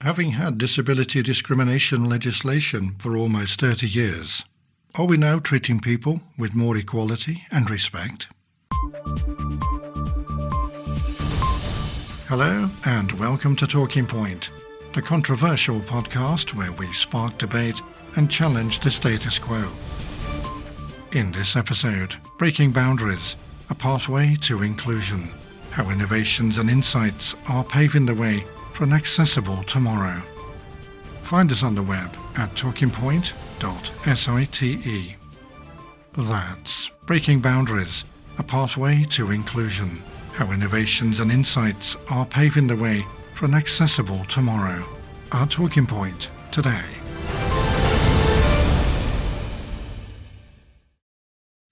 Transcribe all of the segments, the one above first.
Having had disability discrimination legislation for almost 30 years, are we now treating people with more equality and respect? Hello and welcome to Talking Point, the controversial podcast where we spark debate and challenge the status quo. In this episode, Breaking Boundaries, a pathway to inclusion, how innovations and insights are paving the way for an accessible tomorrow. Find us on the web at talkingpoint.site. That's Breaking Boundaries, a pathway to inclusion, how innovations and insights are paving the way for an accessible tomorrow. Our Talking Point today.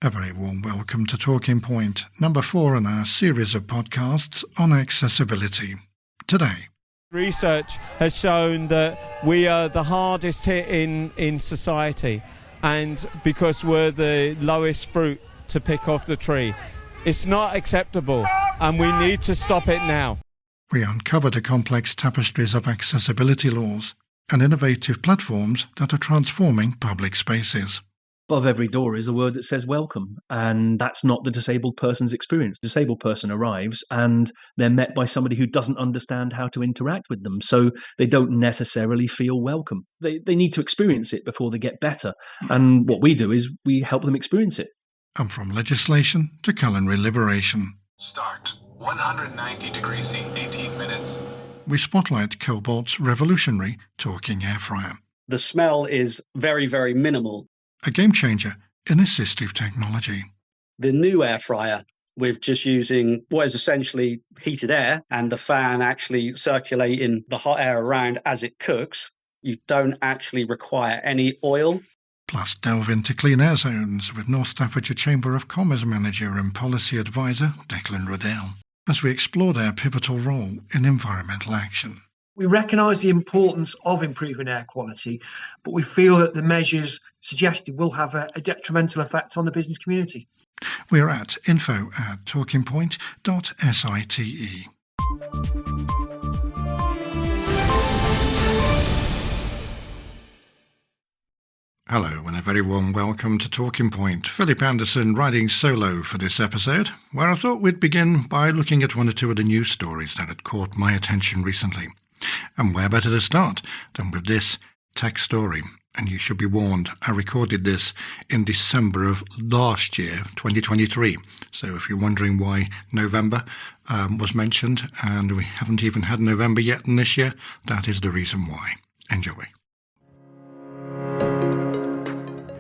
A very warm welcome to Talking Point, number 4 in our series of podcasts on accessibility. Today, research has shown that we are the hardest hit in society, and because we're the lowest fruit to pick off the tree. It's not acceptable, and we need to stop it now. We uncover the complex tapestries of accessibility laws and innovative platforms that are transforming public spaces. Above every door is a word that says welcome, and that's not the disabled person's experience. The disabled person arrives and they're met by somebody who doesn't understand how to interact with them, so they don't necessarily feel welcome. They need to experience it before they get better, and what we do is we help them experience it. And from legislation to culinary liberation. Start. 190 degrees C, 18 minutes. We spotlight Cobalt's revolutionary talking air fryer. The smell is very, very minimal. A game changer in assistive technology. The new air fryer, with just using what is essentially heated air and the fan actually circulating the hot air around as it cooks, you don't actually require any oil. Plus delve into clean air zones with North Staffordshire Chamber of Commerce Manager and Policy Advisor Declan Riddell as we explore their pivotal role in environmental action. We recognise the importance of improving air quality, but we feel that the measures suggested will have a detrimental effect on the business community. We're at info@talkingpoint.site. Hello and a very warm welcome to Talking Point. Philip Anderson riding solo for this episode, where I thought we'd begin by looking at one or two of the news stories that had caught my attention recently. And where better to start than with this tech story? And you should be warned, I recorded this in December of last year, 2023. So if you're wondering why November was mentioned, and we haven't even had November yet in this year, that is the reason why. Enjoy.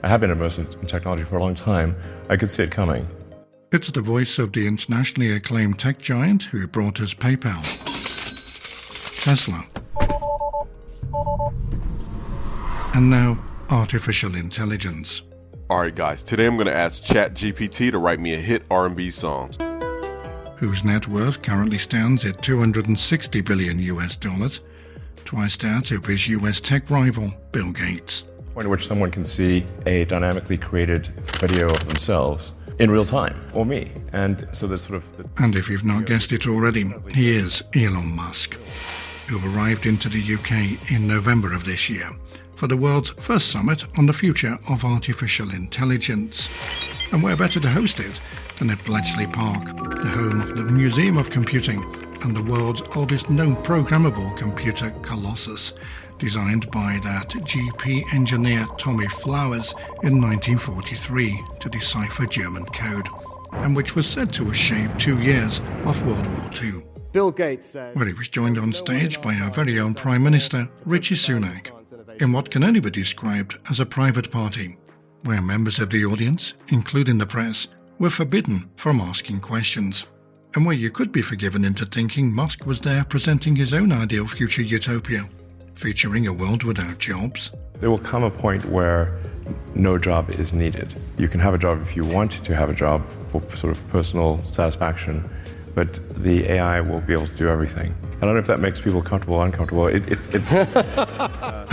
I have been immersed in technology for a long time. I could see it coming. It's the voice of the internationally acclaimed tech giant who brought us PayPal, Tesla, and now artificial intelligence. All right, guys, today I'm going to ask ChatGPT to write me a hit R&B song. Whose net worth currently stands at $260 billion, twice that of his US tech rival, Bill Gates. Point at which someone can see a dynamically created video of themselves in real time, or me. And so there's sort of... And if you've not guessed it already, he is Elon Musk, who arrived into the UK in November of this year for the world's first summit on the future of artificial intelligence. And where better to host it than at Bletchley Park, the home of the Museum of Computing and the world's oldest known programmable computer colossus, designed by that GP engineer Tommy Flowers in 1943 to decipher German code, and which was said to have shaved 2 years off World War II. Bill Gates said, where he was joined on stage by our very own Prime Minister, Rishi Sunak, in what can only be described as a private party, where members of the audience, including the press, were forbidden from asking questions, and where you could be forgiven into thinking Musk was there presenting his own ideal future utopia, featuring a world without jobs. There will come a point where no job is needed. You can have a job if you want to have a job for sort of personal satisfaction, but the AI will be able to do everything. I don't know if that makes people comfortable or uncomfortable. It's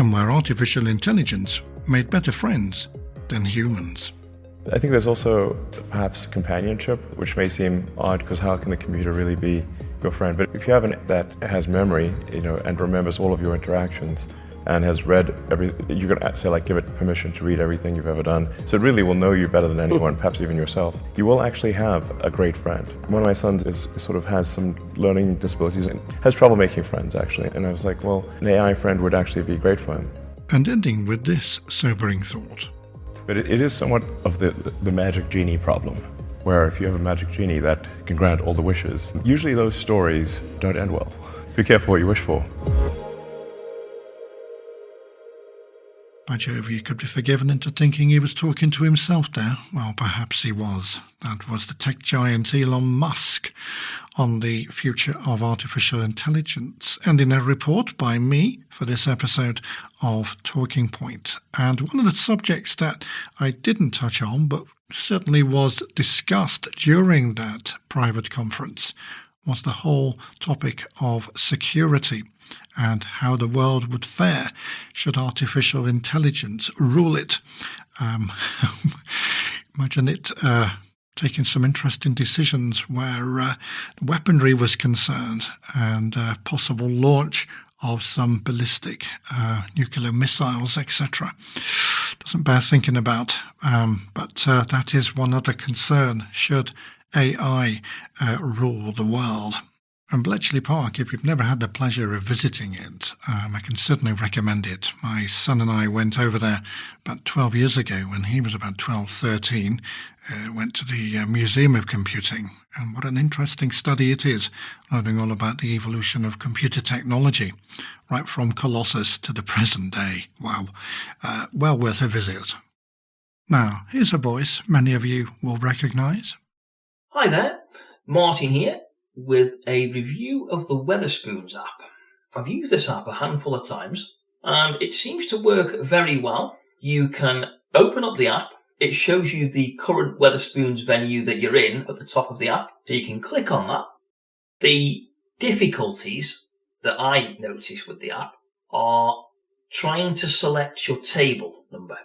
And where artificial intelligence made better friends than humans. I think there's also perhaps companionship, which may seem odd because how can the computer really be your friend. But if you have an app that has memory, and remembers all of your interactions, and has read you can say, like, give it permission to read everything you've ever done. So it really will know you better than anyone, perhaps even yourself. You will actually have a great friend. One of my sons has some learning disabilities and has trouble making friends, actually. And I was like, well, an AI friend would actually be great for him. And ending with this sobering thought. But it is somewhat of the magic genie problem, where if you have a magic genie that can grant all the wishes, usually those stories don't end well. Be careful what you wish for. By Jove, you could be forgiven into thinking he was talking to himself there. Well, perhaps he was. That was the tech giant Elon Musk on the future of artificial intelligence, and in a report by me for this episode of Talking Point. And one of the subjects that I didn't touch on, but certainly was discussed during that private conference, was the whole topic of security and how the world would fare should artificial intelligence rule it. Imagine it taking some interesting decisions where weaponry was concerned and possible launch of some ballistic nuclear missiles, etc. Doesn't bear thinking about, but that is one other concern should AI rule the world. And Bletchley Park, if you've never had the pleasure of visiting it, I can certainly recommend it. My son and I went over there about 12 years ago when he was about 12, 13, went to the Museum of Computing. And what an interesting study it is, learning all about the evolution of computer technology, right from Colossus to the present day. Wow. Well worth a visit. Now, here's a voice many of you will recognise. Hi there, Martin here, with a review of the Wetherspoons app. I've used this app a handful of times and it seems to work very well. You can open up the app, it shows you the current Wetherspoons venue that you're in at the top of the app, so you can click on that. The difficulties that I notice with the app are trying to select your table number.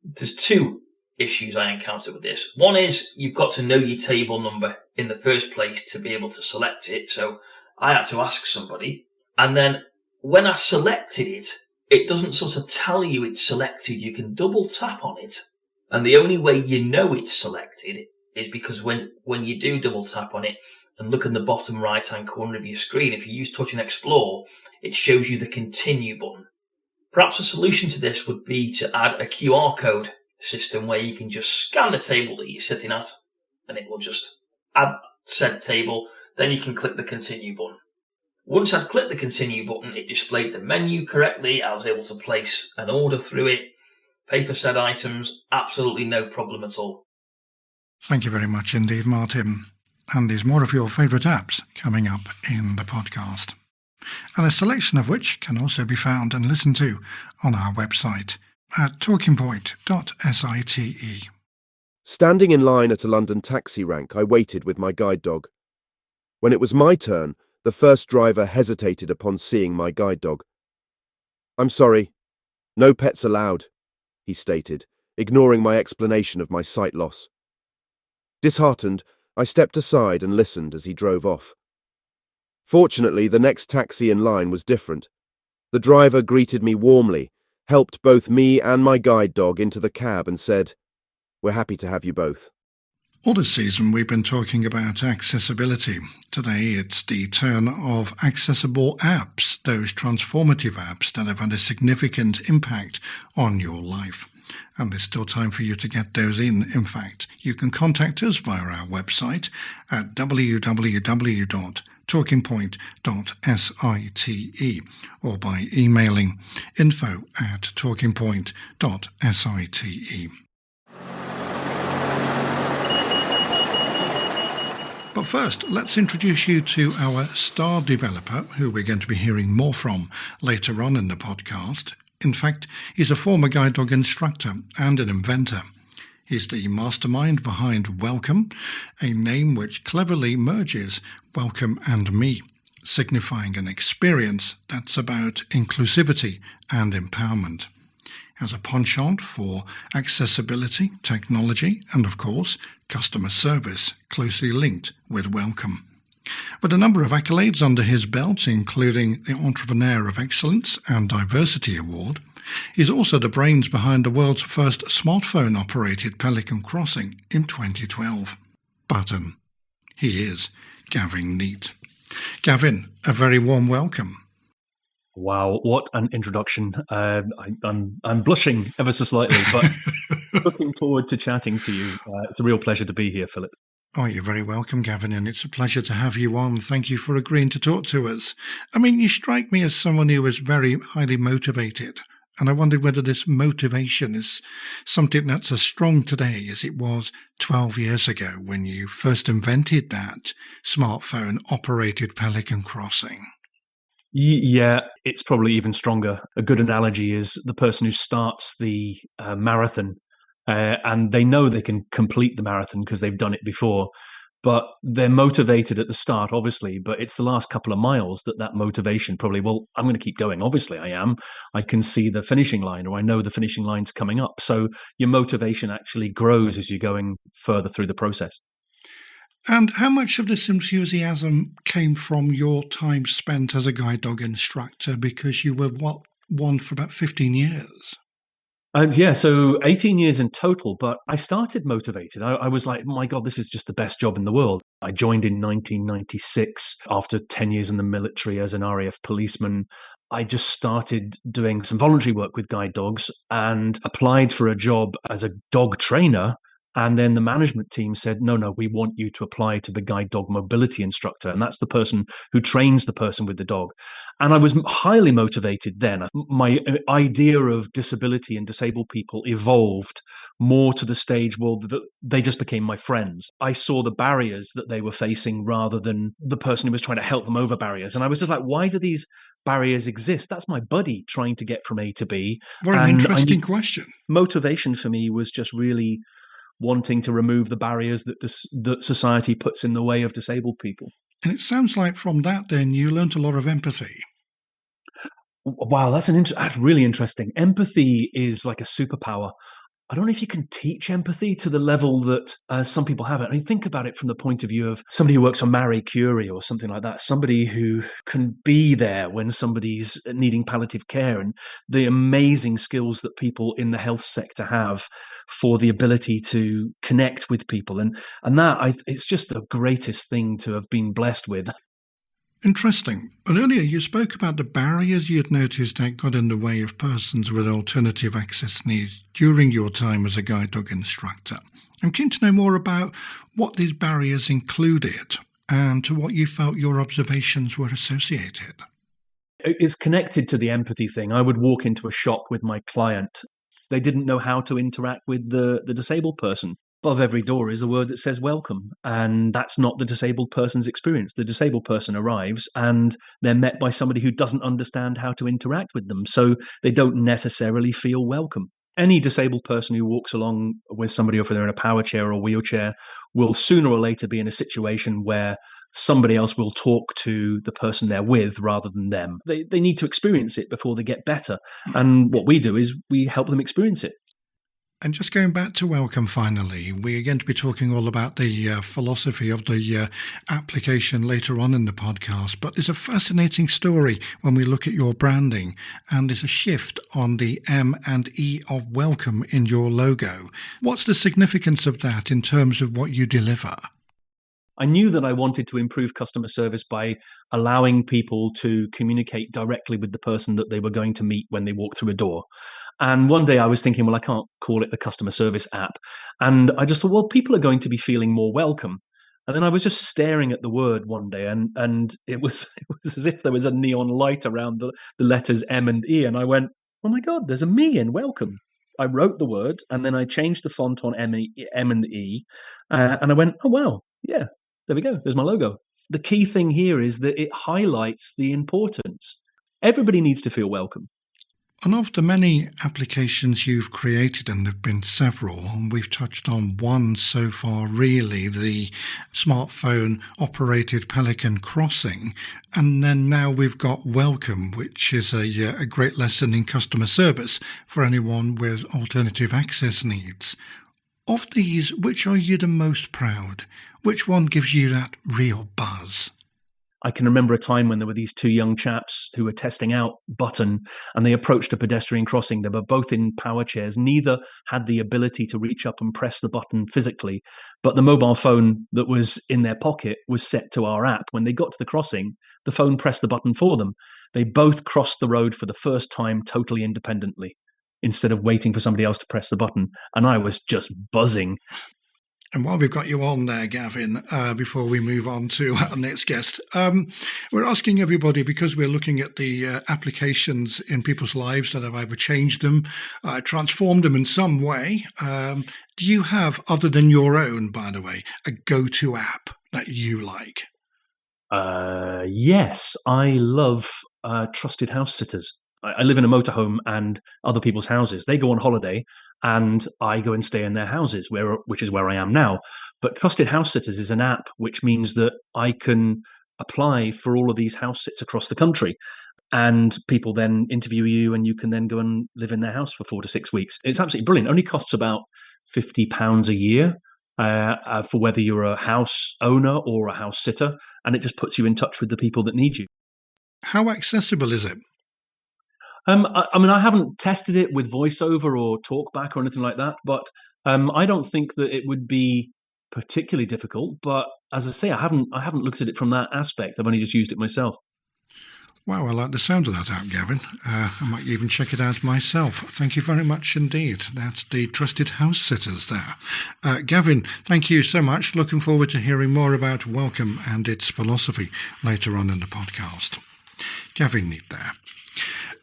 There's two issues I encounter with this. One is you've got to know your table number in the first place to be able to select it. So I had to ask somebody. And then when I selected it, it doesn't sort of tell you it's selected. You can double tap on it. And the only way you know it's selected is because when you do double tap on it and look in the bottom right hand corner of your screen, if you use Touch and Explore, it shows you the continue button. Perhaps a solution to this would be to add a QR code system where you can just scan the table that you're sitting at and it will just add said table. Then you can click the continue button. Once I'd clicked the continue button, it displayed the menu correctly. I was able to place an order through it, pay for said items, absolutely no problem at all. Thank you very much indeed, Martin. And there's more of your favourite apps coming up in the podcast, and a selection of which can also be found and listened to on our website at talkingpoint.site. Standing in line at a London taxi rank, I waited with my guide dog. When it was my turn, the first driver hesitated upon seeing my guide dog. "I'm sorry, no pets allowed," he stated, ignoring my explanation of my sight loss. Disheartened, I stepped aside and listened as he drove off. Fortunately, the next taxi in line was different. The driver greeted me warmly, helped both me and my guide dog into the cab and said, "We're happy to have you both." All this season we've been talking about accessibility. Today it's the turn of accessible apps, those transformative apps that have had a significant impact on your life. And there's still time for you to get those in fact. You can contact us via our website at www.talkingpoint.site or by emailing info@talkingpoint.site. But first, let's introduce you to our star developer, who we're going to be hearing more from later on in the podcast. In fact, he's a former guide dog instructor and an inventor. He's the mastermind behind Welcome, a name which cleverly merges welcome and me, signifying an experience that's about inclusivity and empowerment. Has a penchant for accessibility, technology, and of course, customer service, closely linked with Welcome. With a number of accolades under his belt, including the Entrepreneur of Excellence and Diversity Award, he's also the brains behind the world's first smartphone-operated Pelican Crossing in 2012. Button. He is Gavin Neate. Gavin, a very warm welcome. Wow, what an introduction. I'm blushing ever so slightly, but looking forward to chatting to you. It's a real pleasure to be here, Philip. Oh, you're very welcome, Gavin, and it's a pleasure to have you on. Thank you for agreeing to talk to us. I mean, you strike me as someone who is very highly motivated, and I wondered whether this motivation is something that's as strong today as it was 12 years ago when you first invented that smartphone-operated Pelican Crossing. Yeah, it's probably even stronger. A good analogy is the person who starts the marathon and they know they can complete the marathon because they've done it before, but they're motivated at the start, obviously, but it's the last couple of miles that motivation probably, well, I'm going to keep going. Obviously, I am. I can see the finishing line, or I know the finishing line's coming up. So your motivation actually grows as you're going further through the process. And how much of this enthusiasm came from your time spent as a guide dog instructor? Because you were, one for about 15 years? Yeah, so 18 years in total, but I started motivated. I was like, my God, this is just the best job in the world. I joined in 1996 after 10 years in the military as an RAF policeman. I just started doing some voluntary work with guide dogs and applied for a job as a dog trainer. And then the management team said, no, we want you to apply to the guide dog mobility instructor. And that's the person who trains the person with the dog. And I was highly motivated then. My idea of disability and disabled people evolved more to the stage where they just became my friends. I saw the barriers that they were facing rather than the person who was trying to help them over barriers. And I was just like, why do these barriers exist? That's my buddy trying to get from A to B. What an interesting question. Motivation for me was just really wanting to remove the barriers that society puts in the way of disabled people. And it sounds like from that, then, you learned a lot of empathy. Wow, that's really interesting. Empathy is like a superpower. I don't know if you can teach empathy to the level that some people have it. I mean, think about it from the point of view of somebody who works for Marie Curie or something like that, somebody who can be there when somebody's needing palliative care, and the amazing skills that people in the health sector have for the ability to connect with people. And that, it's just the greatest thing to have been blessed with. Interesting. And earlier you spoke about the barriers you'd noticed that got in the way of persons with alternative access needs during your time as a guide dog instructor. I'm keen to know more about what these barriers included and to what you felt your observations were associated. It's connected to the empathy thing. I would walk into a shop with my client. They didn't know how to interact with the disabled person. Above every door is a word that says welcome, and that's not the disabled person's experience. The disabled person arrives and they're met by somebody who doesn't understand how to interact with them, so they don't necessarily feel welcome. Any disabled person who walks along with somebody, if they're in a power chair or wheelchair, will sooner or later be in a situation where somebody else will talk to the person they're with rather than them. They need to experience it before they get better. And what we do is we help them experience it. And just going back to welcome finally, we are going to be talking all about the philosophy of the application later on in the podcast, but there's a fascinating story when we look at your branding, and there's a shift on the M and E of welcome in your logo. What's the significance of that in terms of what you deliver? I knew that I wanted to improve customer service by allowing people to communicate directly with the person that they were going to meet when they walk through a door. And one day I was thinking, well, I can't call it the customer service app. And I just thought, well, people are going to be feeling more welcome. And then I was just staring at the word one day, and it was as if there was a neon light around the letters M and E. And I went, oh my God, there's a me in welcome. I wrote the word, and then I changed the font on M and E. And I went, oh, wow, yeah. There we go. There's my logo. The key thing here is that it highlights the importance. Everybody needs to feel welcome. And of the many applications you've created, and there have been several, and we've touched on one so far really, the smartphone-operated Pelican Crossing, and then now we've got Welcome, which is a great lesson in customer service for anyone with alternative access needs. Of these, which are you the most proud? Which one gives you that real buzz? I can remember a time when there were these two young chaps who were testing out Button, and they approached a pedestrian crossing. They were both in power chairs. Neither had the ability to reach up and press the button physically, but the mobile phone that was in their pocket was set to our app. When they got to the crossing, the phone pressed the button for them. They both crossed the road for the first time totally independently, instead of waiting for somebody else to press the button. And I was just buzzing. And while we've got you on there, Gavin, before we move on to our next guest, we're asking everybody, because we're looking at the applications in people's lives that have either changed them, transformed them in some way. Do you have, other than your own, by the way, a go-to app that you like? Yes, I love trusted house sitters. I live in a motorhome and other people's houses. They go on holiday and I go and stay in their houses, which is where I am now. But Trusted House Sitters is an app which means that I can apply for all of these house sits across the country. And people then interview you and you can then go and live in their house for 4 to 6 weeks. It's absolutely brilliant. It only costs about £50 a year for whether you're a house owner or a house sitter. And it just puts you in touch with the people that need you. How accessible is it? I mean, I haven't tested it with VoiceOver or TalkBack or anything like that, but I don't think that it would be particularly difficult. But as I say, I haven't looked at it from that aspect. I've only just used it myself. Wow, I like the sound of that app, Gavin. I might even check it out myself. Thank you very much indeed. That's the Trusted House Sitters there. Gavin, thank you so much. Looking forward to hearing more about Welcome and its philosophy later on in the podcast. Gavin Neate there.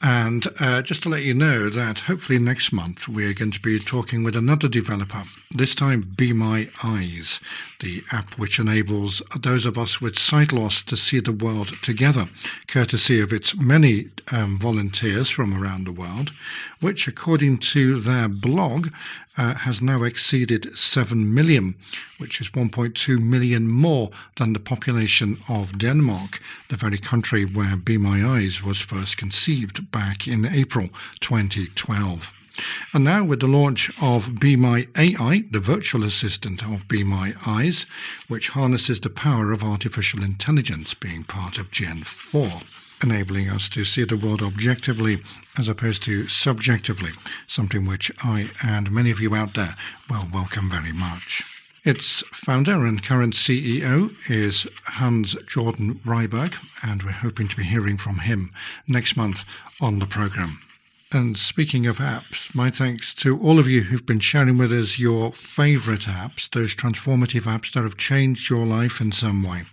And just to let you know that hopefully next month we're going to be talking with another developer, this time Be My Eyes, the app which enables those of us with sight loss to see the world together, courtesy of its many volunteers from around the world, which, according to their blog, has now exceeded 7 million, which is 1.2 million more than the population of Denmark, the very country where Be My Eyes was first conceived back in April 2012. And now with the launch of Be My AI, the virtual assistant of Be My Eyes, which harnesses the power of artificial intelligence being part of Gen 4, enabling us to see the world objectively as opposed to subjectively, something which I and many of you out there will welcome very much. Its founder and current CEO is Hans Jordan Ryberg, and we're hoping to be hearing from him next month on the programme. And speaking of apps, my thanks to all of you who've been sharing with us your favourite apps, those transformative apps that have changed your life in some way.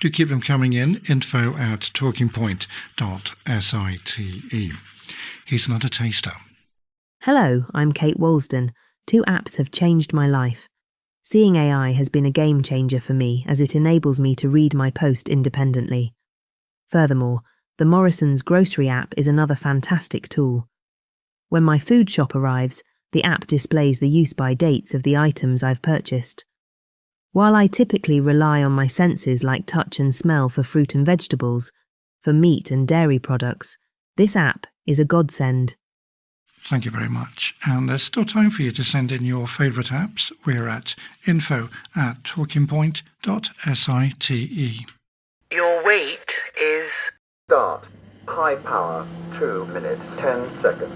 Do keep them coming in, info@talkingpoint.site. Here's another taster. Hello, I'm Kate Walsden. 2 apps have changed my life. Seeing AI has been a game changer for me as it enables me to read my post independently. Furthermore, the Morrison's grocery app is another fantastic tool. When my food shop arrives, the app displays the use-by dates of the items I've purchased. While I typically rely on my senses like touch and smell for fruit and vegetables, for meat and dairy products, this app is a godsend. Thank you very much. And there's still time for you to send in your favourite apps. We're at info@talkingpoint.site. Your wait is... Start. High power. 2 minutes, 10 seconds.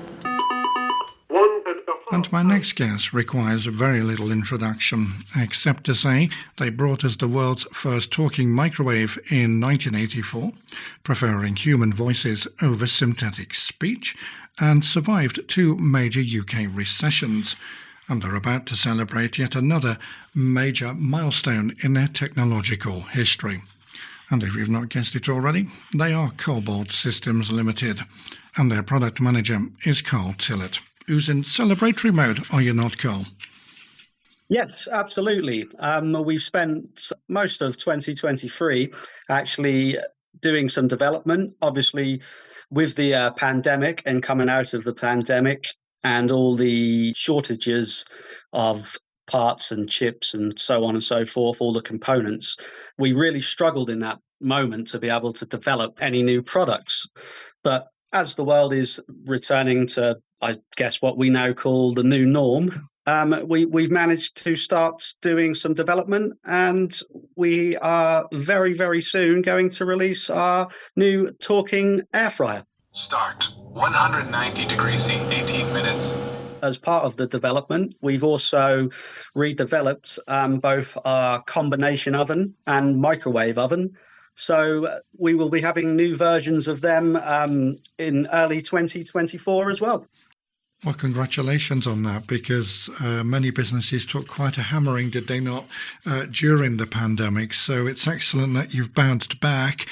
And my next guest requires very little introduction, except to say they brought us the world's first talking microwave in 1984, preferring human voices over synthetic speech, and survived 2 major UK recessions. And they're about to celebrate yet another major milestone in their technological history. And if you've not guessed it already, they are Cobalt Systems Limited, and their product manager is Carl Tillett, who's in celebratory mode, are you not, Carl? Yes, absolutely. We've spent most of 2023 actually doing some development, obviously with the pandemic and coming out of the pandemic and all the shortages of parts and chips and so on and so forth, all the components. We really struggled in that moment to be able to develop any new products. But as the world is returning to, I guess, what we now call the new norm, we've managed to start doing some development, and we are very, very soon going to release our new talking air fryer. Start. 190 degrees C, 18 minutes. As part of the development, we've also redeveloped both our combination oven and microwave oven. So we will be having new versions of them in early 2024 as well. Well, congratulations on that, because many businesses took quite a hammering, did they not, during the pandemic? So it's excellent that you've bounced back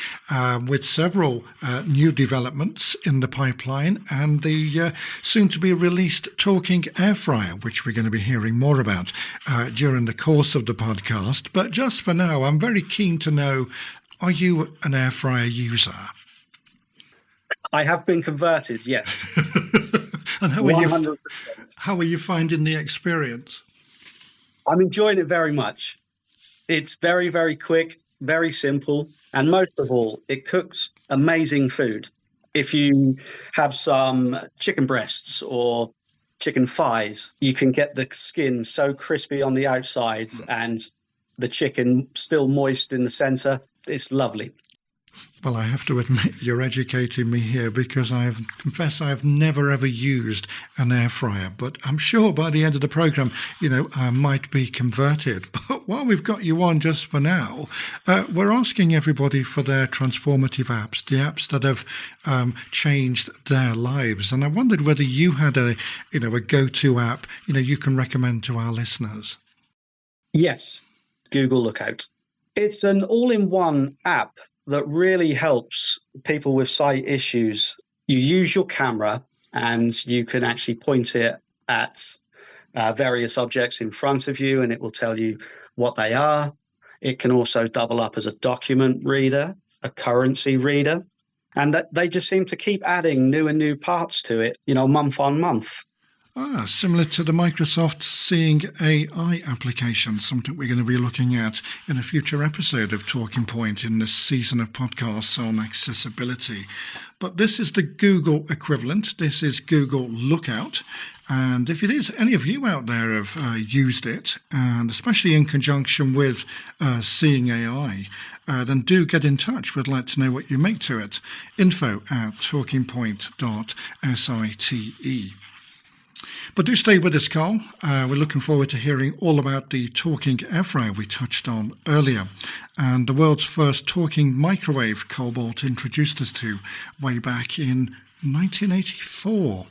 with several new developments in the pipeline, and the soon-to-be-released talking air fryer, which we're going to be hearing more about during the course of the podcast. But just for now, I'm very keen to know, are you an air fryer user? I have been converted, yes. And how are you finding the experience? I'm enjoying it very much. It's very, very quick, very simple, and most of all, it cooks amazing food. If you have some chicken breasts or chicken thighs, you can get the skin so crispy on the outside and the chicken still moist in the center. It's lovely. Well, I have to admit, you're educating me here, because I confess I've never ever used an air fryer, but I'm sure by the end of the program, I might be converted. But while we've got you on just for now, we're asking everybody for their transformative apps, the apps that have changed their lives. And I wondered whether you had a go-to app, you can recommend to our listeners. Yes, Google Lookout. It's an all-in-one app that really helps people with sight issues. You use your camera and you can actually point it at various objects in front of you, and it will tell you what they are. It can also double up as a document reader, a currency reader, and that they just seem to keep adding new and new parts to it, month on month. Similar to the Microsoft Seeing AI application, something we're going to be looking at in a future episode of Talking Point in this season of podcasts on accessibility. But this is the Google equivalent. This is Google Lookout. And if it is, any of you out there have used it, and especially in conjunction with Seeing AI, then do get in touch. We'd like to know what you make to it. info@talkingpoint.site. But do stay with us, Carl. We're looking forward to hearing all about the talking air fryer we touched on earlier, and the world's first talking microwave Cobalt introduced us to way back in 1984.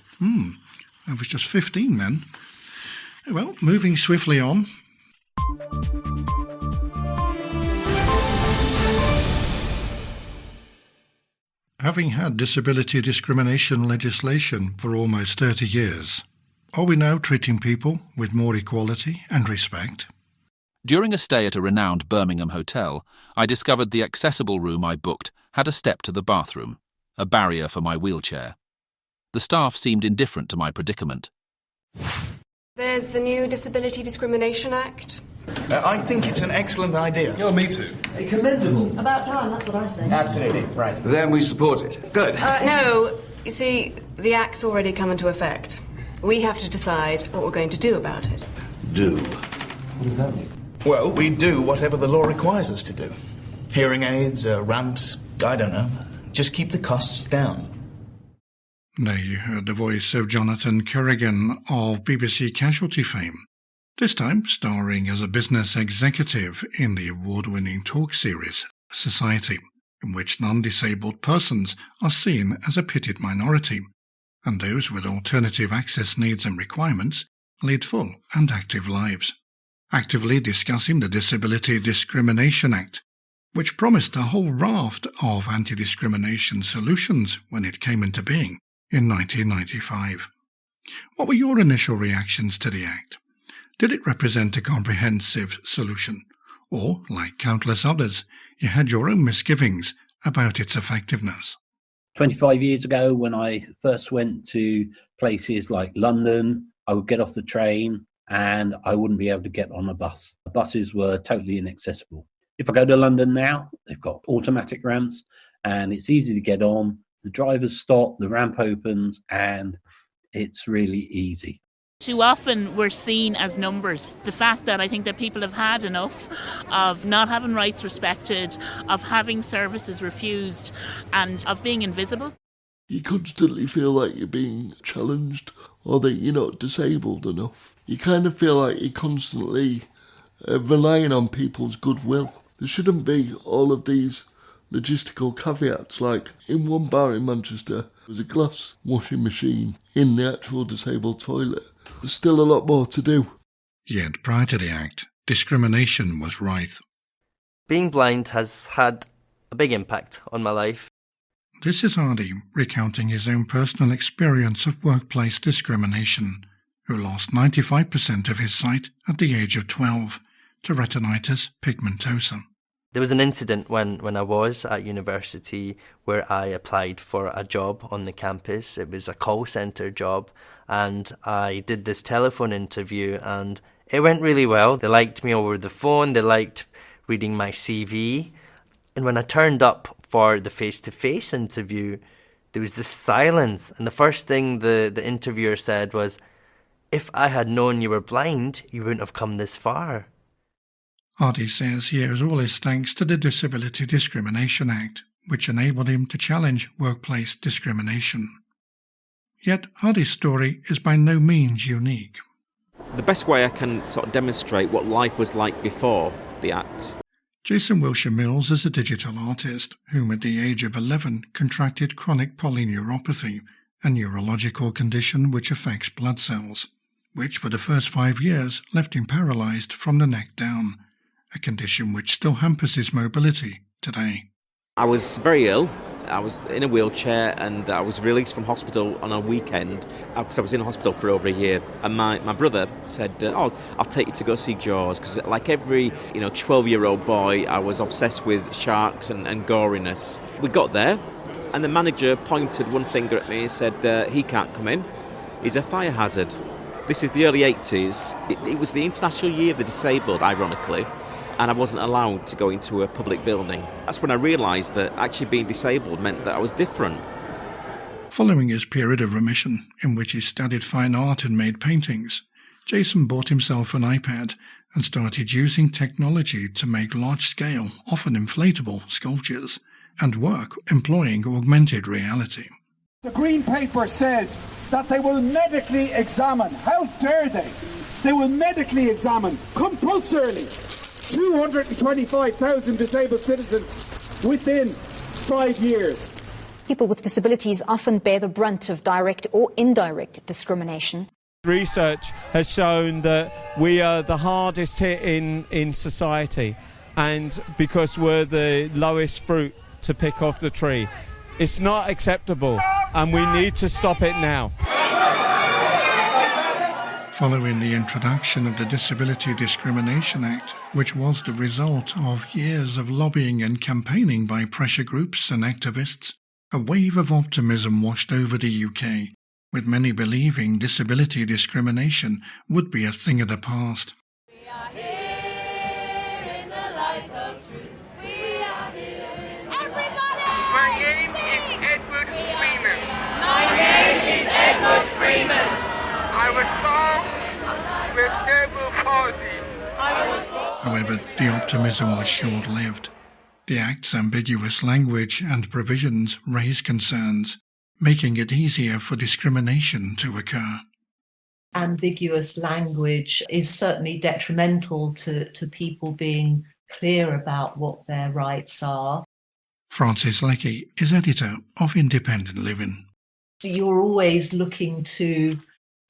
I was just 15 then. Well, moving swiftly on. Having had disability discrimination legislation for almost 30 years, are we now treating people with more equality and respect? During a stay at a renowned Birmingham hotel, I discovered the accessible room I booked had a step to the bathroom, a barrier for my wheelchair. The staff seemed indifferent to my predicament. There's the new Disability Discrimination Act. I think it's an excellent idea. Yeah, me too. Commendable. About time, that's what I say. Absolutely, right. Then we support it. Good. No, you see, the Act's already come into effect. We have to decide what we're going to do about it. Do. What does that mean? Well, we do whatever the law requires us to do. Hearing aids, ramps, I don't know. Just keep the costs down. There you heard the voice of Jonathan Kerrigan of BBC Casualty fame, this time starring as a business executive in the award-winning talk series Society, in which non-disabled persons are seen as a pitted minority, and those with alternative access needs and requirements lead full and active lives, actively discussing the Disability Discrimination Act, which promised a whole raft of anti-discrimination solutions when it came into being in 1995. What were your initial reactions to the Act? Did it represent a comprehensive solution? Or, like countless others, you had your own misgivings about its effectiveness? 25 years ago, when I first went to places like London, I would get off the train and I wouldn't be able to get on a bus. The buses were totally inaccessible. If I go to London now, they've got automatic ramps and it's easy to get on. The drivers stop, the ramp opens, and it's really easy. Too often we're seen as numbers. The fact that I think that people have had enough of not having rights respected, of having services refused, and of being invisible. You constantly feel like you're being challenged or that you're not disabled enough. You kind of feel like you're constantly relying on people's goodwill. There shouldn't be all of these logistical caveats, like in one bar in Manchester, there's a glass washing machine in the actual disabled toilet. There's still a lot more to do. Yet prior to the Act, discrimination was rife. Being blind has had a big impact on my life. This is Hardy recounting his own personal experience of workplace discrimination, who lost 95% of his sight at the age of 12 to retinitis pigmentosa. There was an incident when I was at university where I applied for a job on the campus. It was a call centre job, and I did this telephone interview, and it went really well. They liked me over the phone, they liked reading my CV, and when I turned up for the face-to-face interview, there was this silence, and the first thing the interviewer said was, "If I had known you were blind, you wouldn't have come this far." Hardy says he owes all his thanks to the Disability Discrimination Act, which enabled him to challenge workplace discrimination. Yet Hardy's story is by no means unique. The best way I can sort of demonstrate what life was like before the Act. Jason Wilshire Mills is a digital artist whom at the age of 11 contracted chronic polyneuropathy, a neurological condition which affects blood cells, which for the first 5 years left him paralysed from the neck down, a condition which still hampers his mobility today. I was very ill. I was in a wheelchair and I was released from hospital on a weekend because I was in hospital for over a year. And my brother said, I'll take you to go see Jaws, because like every 12-year-old boy, I was obsessed with sharks and goriness. We got there and the manager pointed one finger at me and said, he can't come in. He's a fire hazard. This is the early 80s. It was the International Year of the Disabled, ironically, and I wasn't allowed to go into a public building. That's when I realised that actually being disabled meant that I was different. Following his period of remission, in which he studied fine art and made paintings, Jason bought himself an iPad and started using technology to make large-scale, often inflatable, sculptures and work employing augmented reality. The Green Paper says that they will medically examine. How dare they? They will medically examine, compulsorily, 225,000 disabled citizens within 5 years. People with disabilities often bear the brunt of direct or indirect discrimination. Research has shown that we are the hardest hit in society, and because we're the lowest fruit to pick off the tree, it's not acceptable, and we need to stop it now. Following the introduction of the Disability Discrimination Act, which was the result of years of lobbying and campaigning by pressure groups and activists, a wave of optimism washed over the UK, with many believing disability discrimination would be a thing of the past. We are here in the light of truth. We are here. Everybody! My name is Edward Freeman. My name is Edward Freeman. I was born with cerebral palsy. However, the optimism was short-lived. The Act's ambiguous language and provisions raised concerns, making it easier for discrimination to occur. Ambiguous language is certainly detrimental to people being clear about what their rights are. Frances Leckie is editor of Independent Living. You're always looking to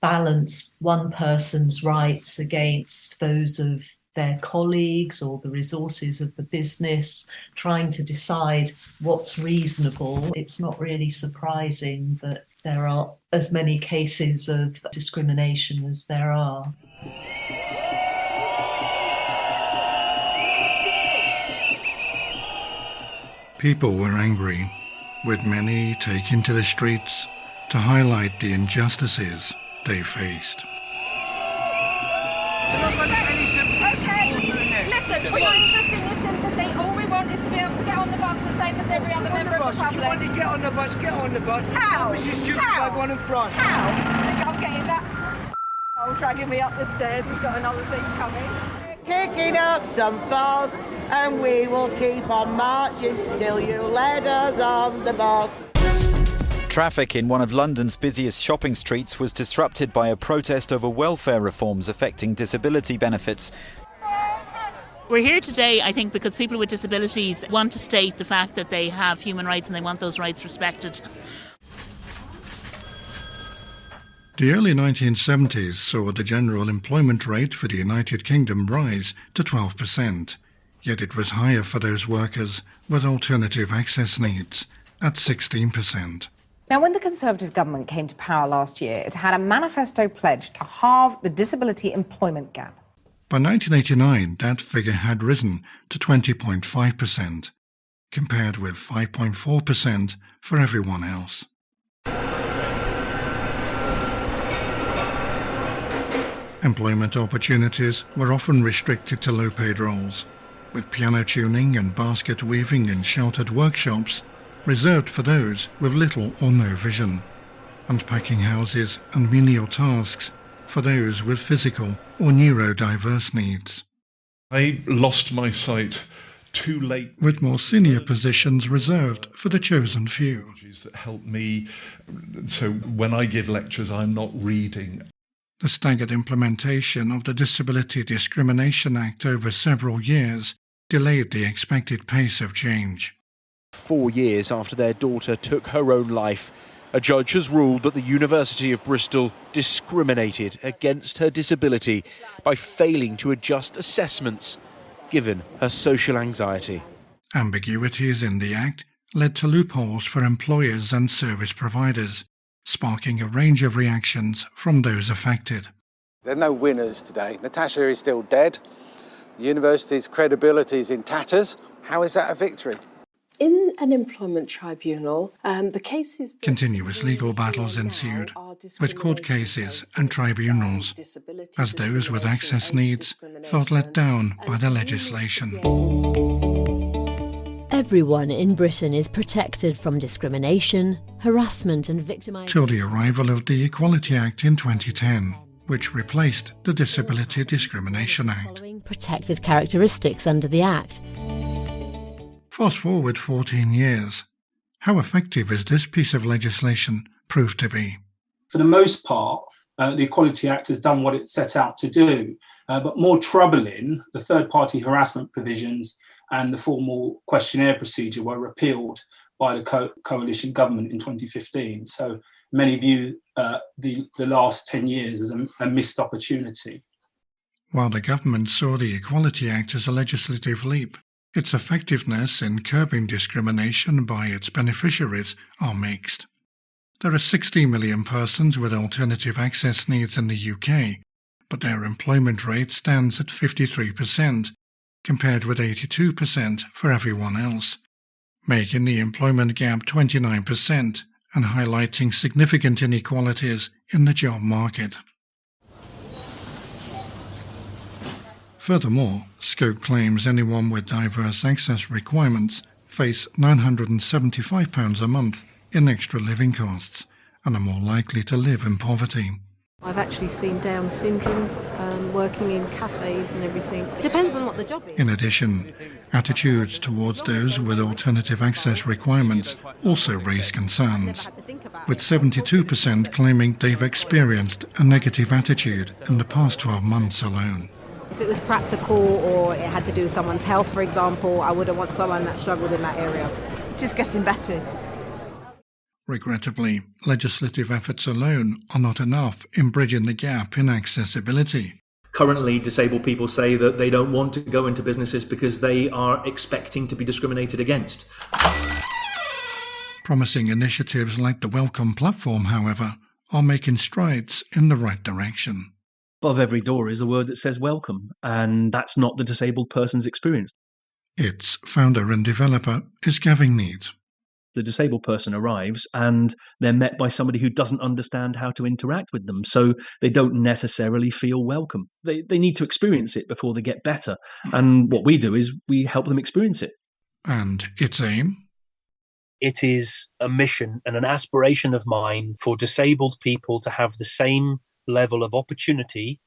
balance one person's rights against those of their colleagues or the resources of the business, trying to decide what's reasonable. It's not really surprising that there are as many cases of discrimination as there are. People were angry, with many taking to the streets to highlight the injustices they faced. Listen, we're not interested in your sympathy. All we want is to be able to get on the bus the same as every other member of the public. If you want to get on the bus, get on the bus. How? This is stupid, How? like one in front. How? I'm getting that Oh, dragging me up the stairs, he's got another thing coming. Kicking up some fuss, and we will keep on marching till you let us on the bus. Traffic in one of London's busiest shopping streets was disrupted by a protest over welfare reforms affecting disability benefits. We're here today, I think, because people with disabilities want to state the fact that they have human rights and they want those rights respected. The early 1970s saw the general employment rate for the United Kingdom rise to 12%, yet it was higher for those workers with alternative access needs, at 16%. Now, when the Conservative government came to power last year, it had a manifesto pledge to halve the disability employment gap. By 1989, that figure had risen to 20.5%, compared with 5.4% for everyone else. Employment opportunities were often restricted to low-paid roles, with piano tuning and basket weaving in sheltered workshops reserved for those with little or no vision, and packing houses and menial tasks for those with physical or neurodiverse needs. I lost my sight too late. With more senior positions reserved for the chosen few. That help me, so when I give lectures, I'm not reading. The staggered implementation of the Disability Discrimination Act over several years delayed the expected pace of change. 4 years after their daughter took her own life, a judge has ruled that the University of Bristol discriminated against her disability by failing to adjust assessments, given her social anxiety. Ambiguities in the Act led to loopholes for employers and service providers, sparking a range of reactions from those affected. There are no winners today. Natasha is still dead. The university's credibility is in tatters. How is that a victory? In an employment tribunal, the cases... Continuous legal battles ensued, with court cases and tribunals, as those with access needs felt let down by the legislation. Everyone in Britain is protected from discrimination, harassment and victimisation. Till the arrival of the Equality Act in 2010, which replaced the Disability Discrimination Act. Following protected characteristics under the Act. Fast forward 14 years. How effective is this piece of legislation proved to be? For the most part, the Equality Act has done what it set out to do. But more troubling, the third-party harassment provisions and the formal questionnaire procedure were repealed by the coalition government in 2015. So many view the last 10 years as a missed opportunity. While the government saw the Equality Act as a legislative leap, its effectiveness in curbing discrimination by its beneficiaries are mixed. There are 60 million persons with alternative access needs in the UK, but their employment rate stands at 53%, compared with 82% for everyone else, making the employment gap 29% and highlighting significant inequalities in the job market. Furthermore, Scope claims anyone with diverse access requirements face £975 a month in extra living costs and are more likely to live in poverty. I've actually seen Down syndrome working in cafes and everything. It depends on what the job is. In addition, attitudes towards those with alternative access requirements also raise concerns, with 72% claiming they've experienced a negative attitude in the past 12 months alone. If it was practical or it had to do with someone's health, for example, I wouldn't want someone that struggled in that area. Just getting better. Regrettably, legislative efforts alone are not enough in bridging the gap in accessibility. Currently, disabled people say that they don't want to go into businesses because they are expecting to be discriminated against. Promising initiatives like the Welcome platform, however, are making strides in the right direction. Above every door is a word that says welcome, and that's not the disabled person's experience. Its founder and developer is Gavin Need. The disabled person arrives and they're met by somebody who doesn't understand how to interact with them, so they don't necessarily feel welcome. They need to experience it before they get better, and what we do is we help them experience it. And its aim? It is a mission and an aspiration of mine for disabled people to have the same level of opportunity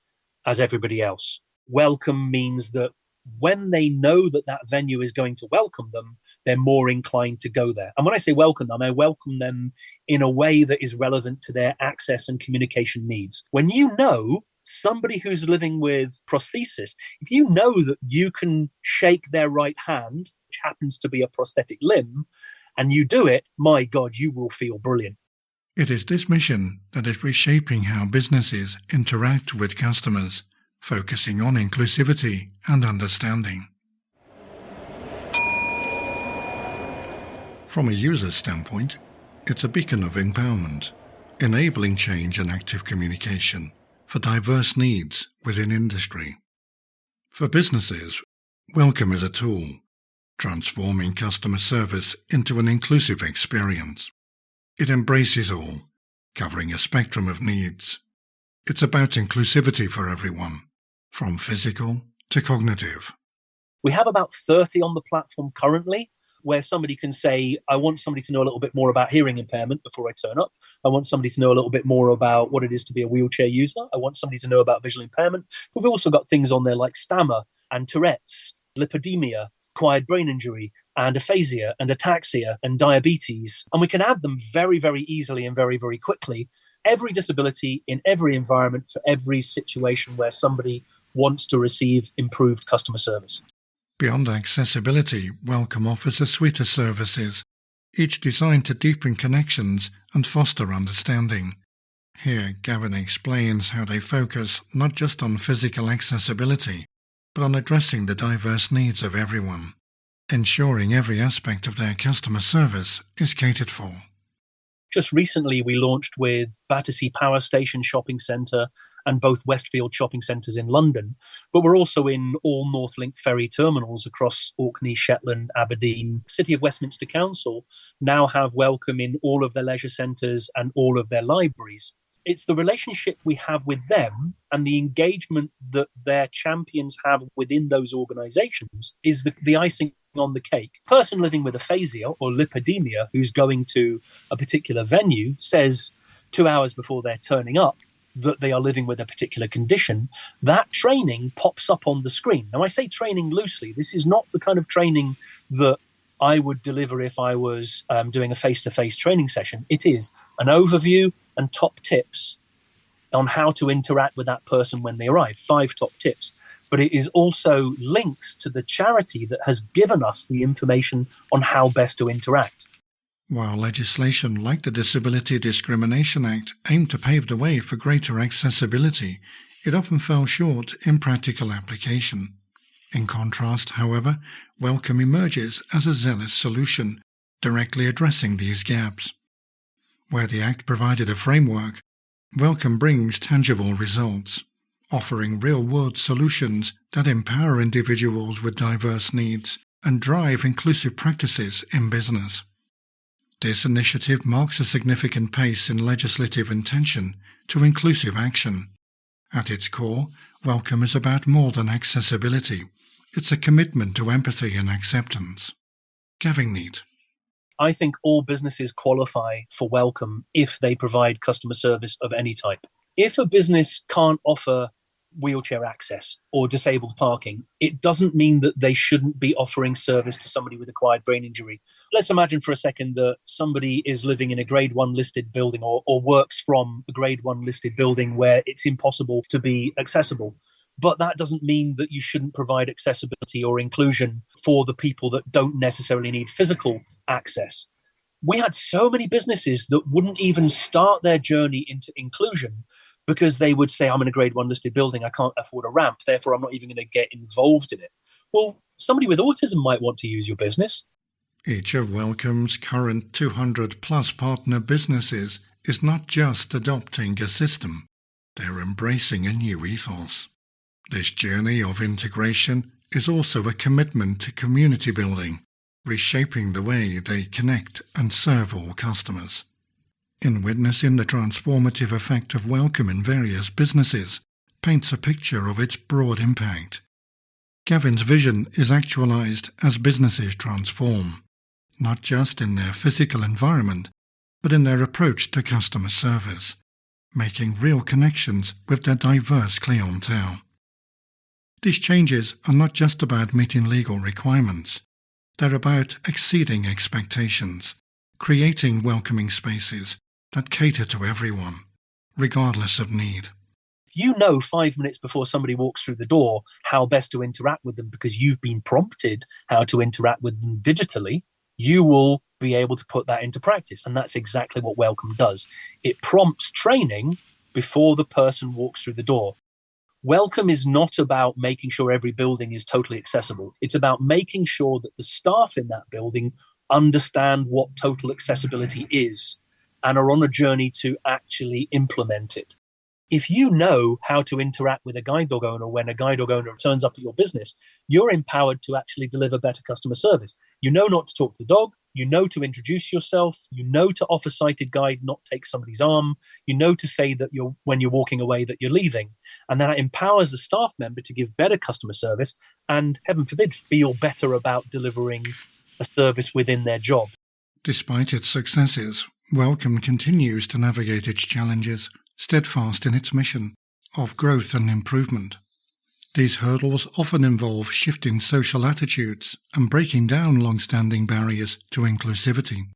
as everybody else. Welcome means that when they know that that venue is going to welcome them, they're more inclined to go there. And when I say welcome them, I welcome them in a way that is relevant to their access and communication needs. When you know somebody who's living with prosthesis, if you know that you can shake their right hand, which happens to be a prosthetic limb, and you do it, my God, you will feel brilliant. It is this mission that is reshaping how businesses interact with customers, focusing on inclusivity and understanding. From a user's standpoint, it's a beacon of empowerment, enabling change and active communication for diverse needs within industry. For businesses, Welcome is a tool, transforming customer service into an inclusive experience. It embraces all, covering a spectrum of needs. It's about inclusivity for everyone, from physical to cognitive. We have about 30 on the platform currently, where somebody can say, I want somebody to know a little bit more about hearing impairment before I turn up. I want somebody to know a little bit more about what it is to be a wheelchair user. I want somebody to know about visual impairment. But we've also got things on there like stammer and Tourette's, lipodemia, acquired brain injury, and aphasia and ataxia and diabetes. And we can add them very, very easily and very, very quickly. Every disability in every environment for every situation where somebody wants to receive improved customer service. Beyond accessibility, Welcome offers a suite of services, each designed to deepen connections and foster understanding. Here, Gavin explains how they focus not just on physical accessibility, but on addressing the diverse needs of everyone, ensuring every aspect of their customer service is catered for. Just recently, we launched with Battersea Power Station Shopping Centre and both Westfield shopping centres in London. But we're also in all Northlink ferry terminals across Orkney, Shetland, Aberdeen. City of Westminster Council now have Welcome in all of their leisure centres and all of their libraries. It's the relationship we have with them and the engagement that their champions have within those organisations is the icing on the cake. A person living with aphasia or lipodemia who's going to a particular venue says 2 hours before they're turning up that they are living with a particular condition. That training pops up on the screen. Now, I say training loosely. This is not the kind of training that I would deliver if I was doing a face-to-face training session. It is an overview and top tips on how to interact with that person when they arrive. 5 top tips. But it is also links to the charity that has given us the information on how best to interact. While legislation like the Disability Discrimination Act aimed to pave the way for greater accessibility, it often fell short in practical application. In contrast, however, Welcome emerges as a zealous solution, directly addressing these gaps. Where the Act provided a framework, Welcome brings tangible results, offering real-world solutions that empower individuals with diverse needs and drive inclusive practices in business. This initiative marks a significant pace in legislative intention to inclusive action. At its core, Welcome is about more than accessibility. It's a commitment to empathy and acceptance. Gavin Neat. I think all businesses qualify for Welcome if they provide customer service of any type. If a business can't offer wheelchair access or disabled parking, it doesn't mean that they shouldn't be offering service to somebody with acquired brain injury. Let's imagine for a second that somebody is living in a grade 1 listed building or works from a grade 1 listed building where it's impossible to be accessible. But that doesn't mean that you shouldn't provide accessibility or inclusion for the people that don't necessarily need physical access. We had so many businesses that wouldn't even start their journey into inclusion because they would say, I'm in a grade 1 listed building, I can't afford a ramp, therefore I'm not even going to get involved in it. Well, somebody with autism might want to use your business. Each of Welcome's current 200-plus partner businesses is not just adopting a system, they're embracing a new ethos. This journey of integration is also a commitment to community building, reshaping the way they connect and serve all customers. In witnessing the transformative effect of Welcome in various businesses paints a picture of its broad impact. Gavin's vision is actualized as businesses transform, not just in their physical environment, but in their approach to customer service, making real connections with their diverse clientele. These changes are not just about meeting legal requirements. They're about exceeding expectations, creating welcoming spaces that cater to everyone, regardless of need. You know 5 minutes before somebody walks through the door how best to interact with them because you've been prompted how to interact with them digitally. You will be able to put that into practice. And that's exactly what Welcome does. It prompts training before the person walks through the door. Welcome is not about making sure every building is totally accessible. It's about making sure that the staff in that building understand what total accessibility is and are on a journey to actually implement it. If you know how to interact with a guide dog owner when a guide dog owner turns up at your business, you're empowered to actually deliver better customer service. You know not to talk to the dog. You know to introduce yourself. You know to offer sighted guide, not take somebody's arm. You know to say that when you're walking away that you're leaving. And that empowers the staff member to give better customer service and, heaven forbid, feel better about delivering a service within their job. Despite its successes, Welcome continues to navigate its challenges, steadfast in its mission of growth and improvement. These hurdles often involve shifting social attitudes and breaking down long-standing barriers to inclusivity.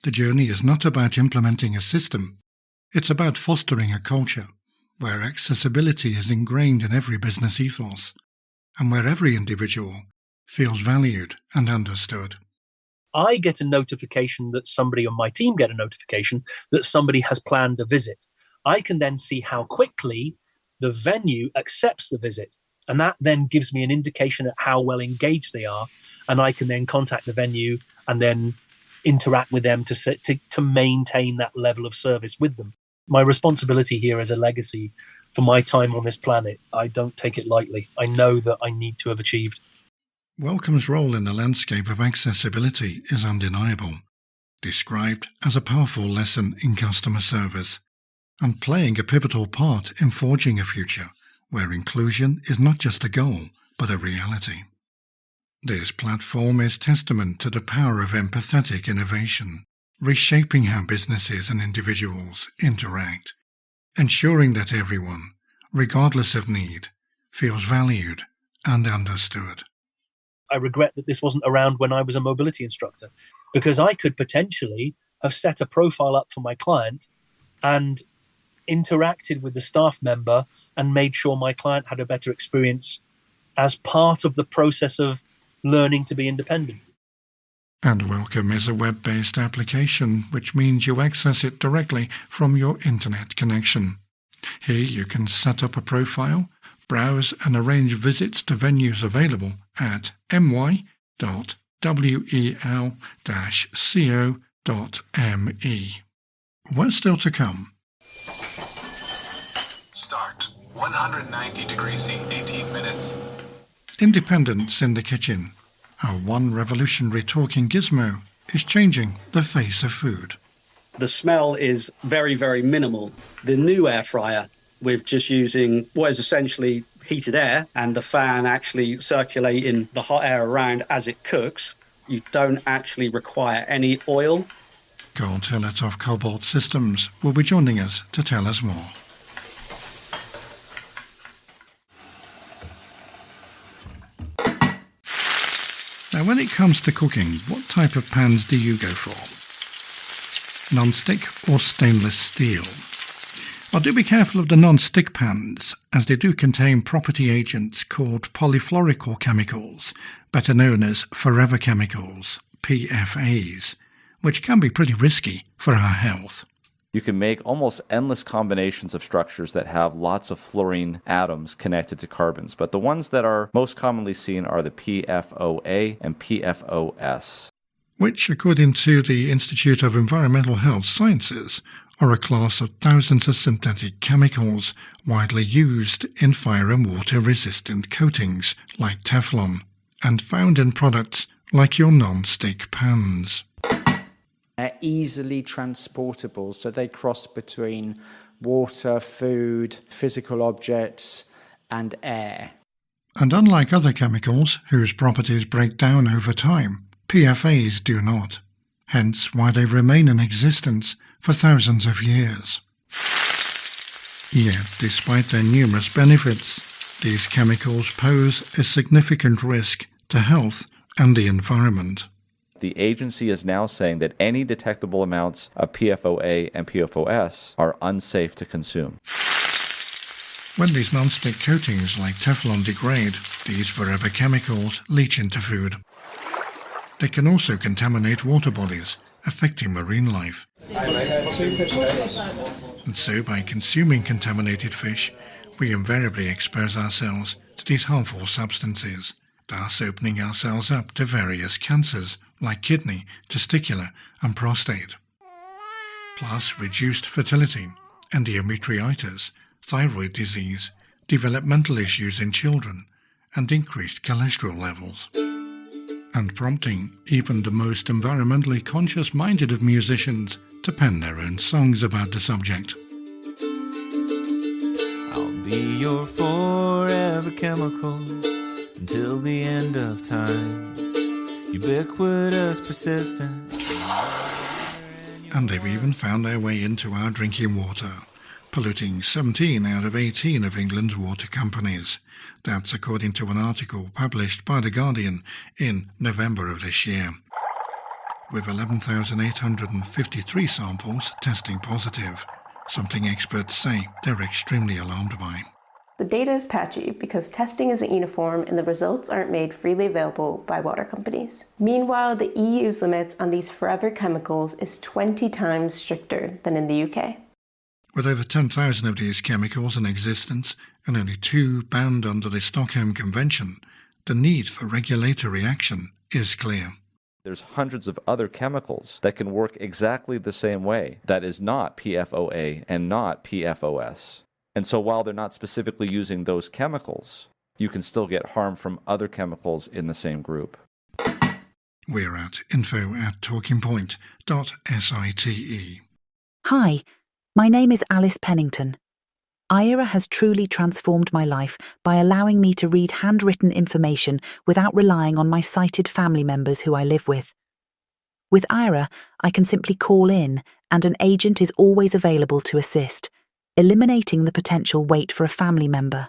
The journey is not about implementing a system, it's about fostering a culture where accessibility is ingrained in every business ethos and where every individual feels valued and understood. I get a notification that somebody on my team get a notification that somebody has planned a visit. I can then see how quickly the venue accepts the visit. And that then gives me an indication of how well engaged they are. And I can then contact the venue and then interact with them to maintain that level of service with them. My responsibility here as a legacy for my time on this planet, I don't take it lightly. I know that I need to have achieved. Welcome's role in the landscape of accessibility is undeniable, described as a powerful lesson in customer service, and playing a pivotal part in forging a future where inclusion is not just a goal, but a reality. This platform is testament to the power of empathetic innovation, reshaping how businesses and individuals interact, ensuring that everyone, regardless of need, feels valued and understood. I regret that this wasn't around when I was a mobility instructor, because I could potentially have set a profile up for my client and interacted with the staff member and made sure my client had a better experience as part of the process of learning to be independent. And Welcome is a web-based application, which means you access it directly from your internet connection. Here you can set up a profile, browse and arrange visits to venues available at my.wel-co.me. What's still to come? Start. 190 degrees C, 18 minutes. Independence in the kitchen. How one revolutionary talking gizmo is changing the face of food. The smell is very, very minimal. The new air fryer, with just using what is essentially heated air and the fan actually circulating the hot air around as it cooks, you don't actually require any oil. Carl Tillett of Cobalt Systems will be joining us to tell us more. Now, when it comes to cooking, what type of pans do you go for? Non-stick or stainless steel? Well, do be careful of the non-stick pans, as they do contain property agents called polyfluorochemicals, better known as forever chemicals, PFAs, which can be pretty risky for our health. You can make almost endless combinations of structures that have lots of fluorine atoms connected to carbons, but the ones that are most commonly seen are the PFOA and PFOS. Which, according to the Institute of Environmental Health Sciences, are a class of thousands of synthetic chemicals widely used in fire and water-resistant coatings like Teflon, and found in products like your non-stick pans. They're easily transportable, so they cross between water, food, physical objects, and air. And unlike other chemicals whose properties break down over time, PFAs do not, hence why they remain in existence for thousands of years. Yet, despite their numerous benefits, these chemicals pose a significant risk to health and the environment. The agency is now saying that any detectable amounts of PFOA and PFOS are unsafe to consume. When these non-stick coatings like Teflon degrade, these forever chemicals leach into food. They can also contaminate water bodies, affecting marine life. And so by consuming contaminated fish, we invariably expose ourselves to these harmful substances, thus opening ourselves up to various cancers like kidney, testicular and prostate. Plus reduced fertility, endometritis, thyroid disease, developmental issues in children, and increased cholesterol levels. And prompting even the most environmentally conscious-minded of musicians to pen their own songs about the subject. I'll be your forever chemical until the end of time. Ubiquitous, persistent. And they've even found their way into our drinking water, polluting 17 out of 18 of England's water companies. That's according to an article published by The Guardian in November of this year. With 11,853 samples testing positive, something experts say they're extremely alarmed by. The data is patchy because testing isn't uniform and the results aren't made freely available by water companies. Meanwhile, the EU's limits on these forever chemicals is 20 times stricter than in the UK. With over 10,000 of these chemicals in existence and only 2 banned under the Stockholm Convention, the need for regulatory action is clear. There's hundreds of other chemicals that can work exactly the same way that is not PFOA and not PFOS. And so while they're not specifically using those chemicals, you can still get harm from other chemicals in the same group. We're at info@talkingpoint.site. Hi, my name is Alice Pennington. Aira has truly transformed my life by allowing me to read handwritten information without relying on my sighted family members who I live with. With Aira, I can simply call in and an agent is always available to assist, eliminating the potential wait for a family member.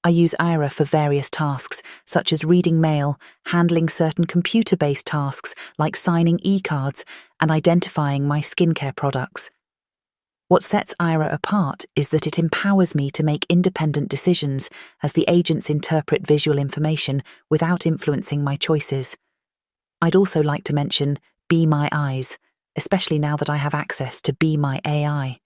I use Aira for various tasks, such as reading mail, handling certain computer-based tasks like signing e-cards, and identifying my skincare products. What sets Aira apart is that it empowers me to make independent decisions as the agents interpret visual information without influencing my choices. I'd also like to mention Be My Eyes, especially now that I have access to Be My AI.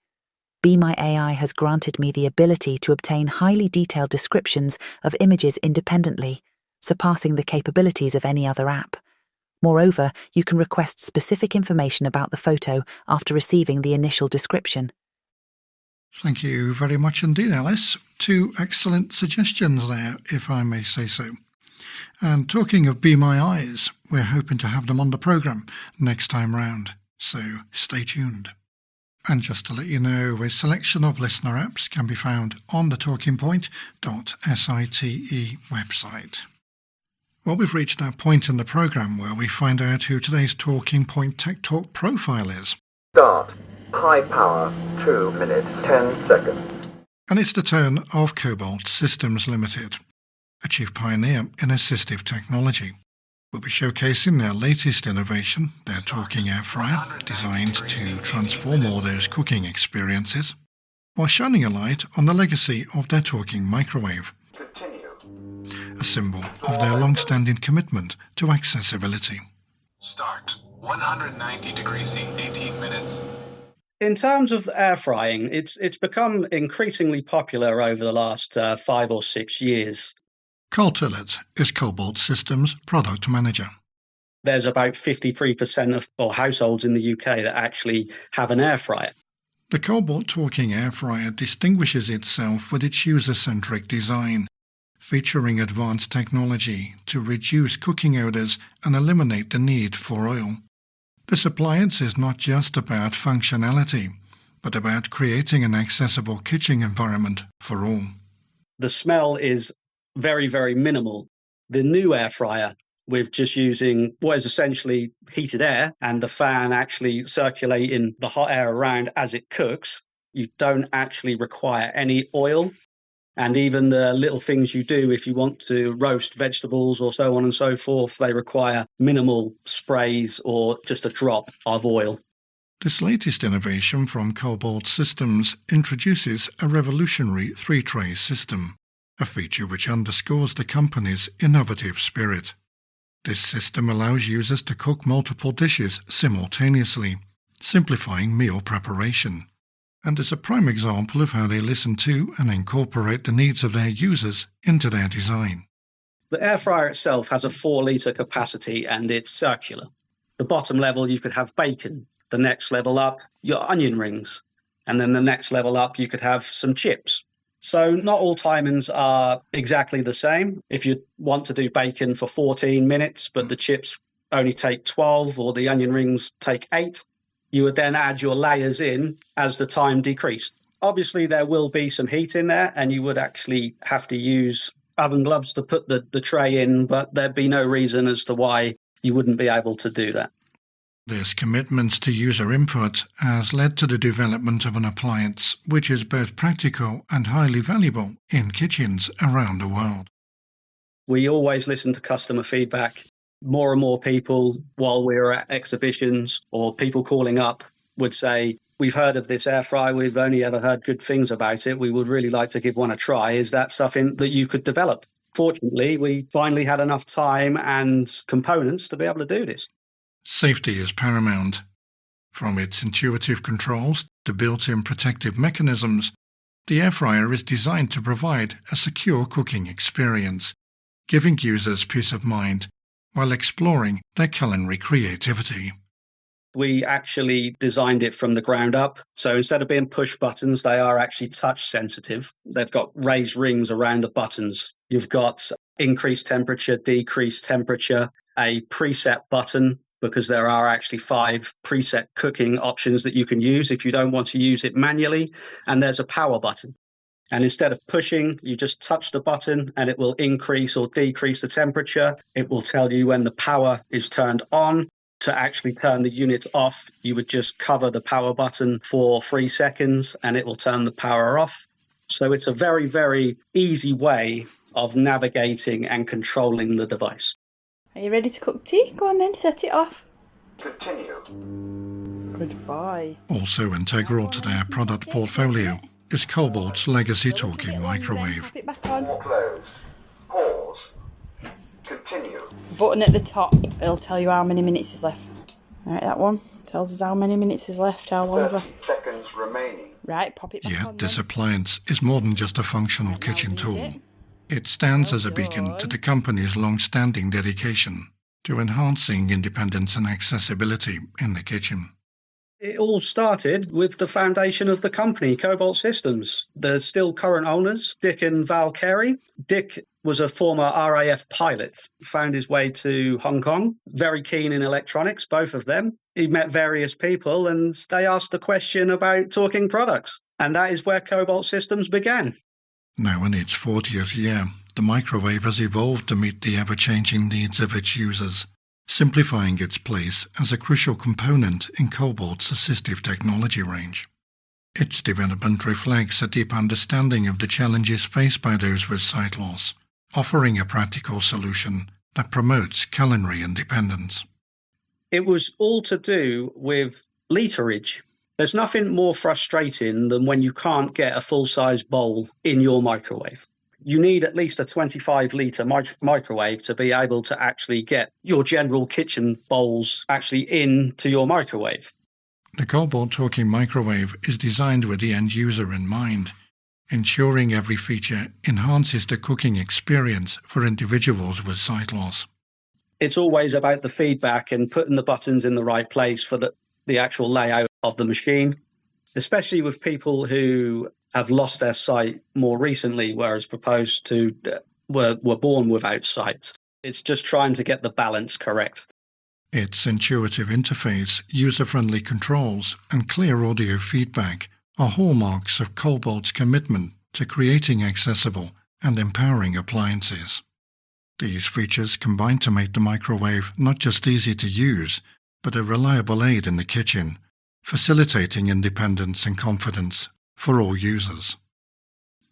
Be My AI has granted me the ability to obtain highly detailed descriptions of images independently, surpassing the capabilities of any other app. Moreover, you can request specific information about the photo after receiving the initial description. Thank you very much indeed, Alice. 2 excellent suggestions there, if I may say so. And talking of Be My Eyes, we're hoping to have them on the programme next time round, so stay tuned. And just to let you know, a selection of listener apps can be found on the talkingpoint.site website. Well, we've reached that point in the programme where we find out who today's Talking Point Tech Talk profile is. Start. High power, 2 minutes, 10 seconds. And it's the turn of Cobalt Systems Limited, a chief pioneer in assistive technology. We'll be showcasing their latest innovation, their talking air fryer, designed to transform all those cooking experiences, while shining a light on the legacy of their talking microwave, a symbol of their long-standing commitment to accessibility. Start. 190 degrees C, 18 minutes. In terms of air frying, it's become increasingly popular over the last 5 or 6 years. Carl Tillett is Cobalt Systems product manager. There's about 53% of households in the UK that actually have an air fryer. The Cobalt Talking Air Fryer distinguishes itself with its user-centric design, featuring advanced technology to reduce cooking odors and eliminate the need for oil. This appliance is not just about functionality, but about creating an accessible kitchen environment for all. The smell is very, very minimal. The new air fryer, with just using what is essentially heated air and the fan actually circulating the hot air around as it cooks, You don't actually require any oil. And even the little things you do, if you want to roast vegetables or so on and so forth, they require minimal sprays or just a drop of oil. This latest innovation from Cobalt Systems introduces a revolutionary 3-tray system, a feature which underscores the company's innovative spirit. This system allows users to cook multiple dishes simultaneously, simplifying meal preparation, and is a prime example of how they listen to and incorporate the needs of their users into their design. The air fryer itself has a 4-litre capacity and it's circular. The bottom level, you could have bacon. The next level up, your onion rings. And then the next level up, you could have some chips. So not all timings are exactly the same. If you want to do bacon for 14 minutes, but the chips only take 12 or the onion rings take 8, you would then add your layers in as the time decreased. Obviously, there will be some heat in there and you would actually have to use oven gloves to put the tray in, but there'd be no reason as to why you wouldn't be able to do that. This commitment to user input has led to the development of an appliance which is both practical and highly valuable in kitchens around the world. We always listen to customer feedback. More and more people, while we were at exhibitions or people calling up, would say, we've heard of this air fryer, we've only ever heard good things about it, we would really like to give one a try. Is that something that you could develop? Fortunately, we finally had enough time and components to be able to do this. Safety is paramount. From its intuitive controls to built-in protective mechanisms, the air fryer is designed to provide a secure cooking experience, giving users peace of mind while exploring their culinary creativity. We actually designed it from the ground up. So instead of being push buttons, they are actually touch sensitive. They've got raised rings around the buttons. You've got increased temperature, decreased temperature, a preset button, because there are actually 5 preset cooking options that you can use if you don't want to use it manually. And there's a power button. And instead of pushing, you just touch the button and it will increase or decrease the temperature. It will tell you when the power is turned on. To actually turn the unit off, you would just cover the power button for 3 seconds and it will turn the power off. So it's a very, very easy way of navigating and controlling the device. Are you ready to cook tea? Go on then, set it off. Continue. Goodbye. Also integral to their product portfolio is Cobalt's legacy talking microwave. Pop it back on. Close. Pause. Continue. Button at the top, it'll tell you how many minutes is left. Right, that one tells us how many minutes is left, how long is left. 30 seconds remaining. Right, pop it back on. Yet this appliance is more than just a functional kitchen tool. It stands as a beacon to the company's long-standing dedication to enhancing independence and accessibility in the kitchen. It all started with the foundation of the company, Cobalt Systems. There's still current owners, Dick and Val Carey. Dick was a former RAF pilot, found his way to Hong Kong, very keen in electronics, both of them. He met various people and they asked the question about talking products. And that is where Cobalt Systems began. Now in its 40th year, the microwave has evolved to meet the ever-changing needs of its users, simplifying its place as a crucial component in Cobalt's assistive technology range. Its development reflects a deep understanding of the challenges faced by those with sight loss, offering a practical solution that promotes culinary independence. It was all to do with literage. There's nothing more frustrating than when you can't get a full-size bowl in your microwave. You need at least a 25-litre microwave to be able to actually get your general kitchen bowls actually into your microwave. The Cobalt Talking Microwave is designed with the end user in mind, ensuring every feature enhances the cooking experience for individuals with sight loss. It's always about the feedback and putting the buttons in the right place for the actual layout of the machine, especially with people who have lost their sight more recently, whereas opposed to were born without sight. It's just trying to get the balance correct. Its intuitive interface, user-friendly controls, and clear audio feedback are hallmarks of Cobalt's commitment to creating accessible and empowering appliances. These features combine to make the microwave not just easy to use, but a reliable aid in the kitchen, facilitating independence and confidence for all users.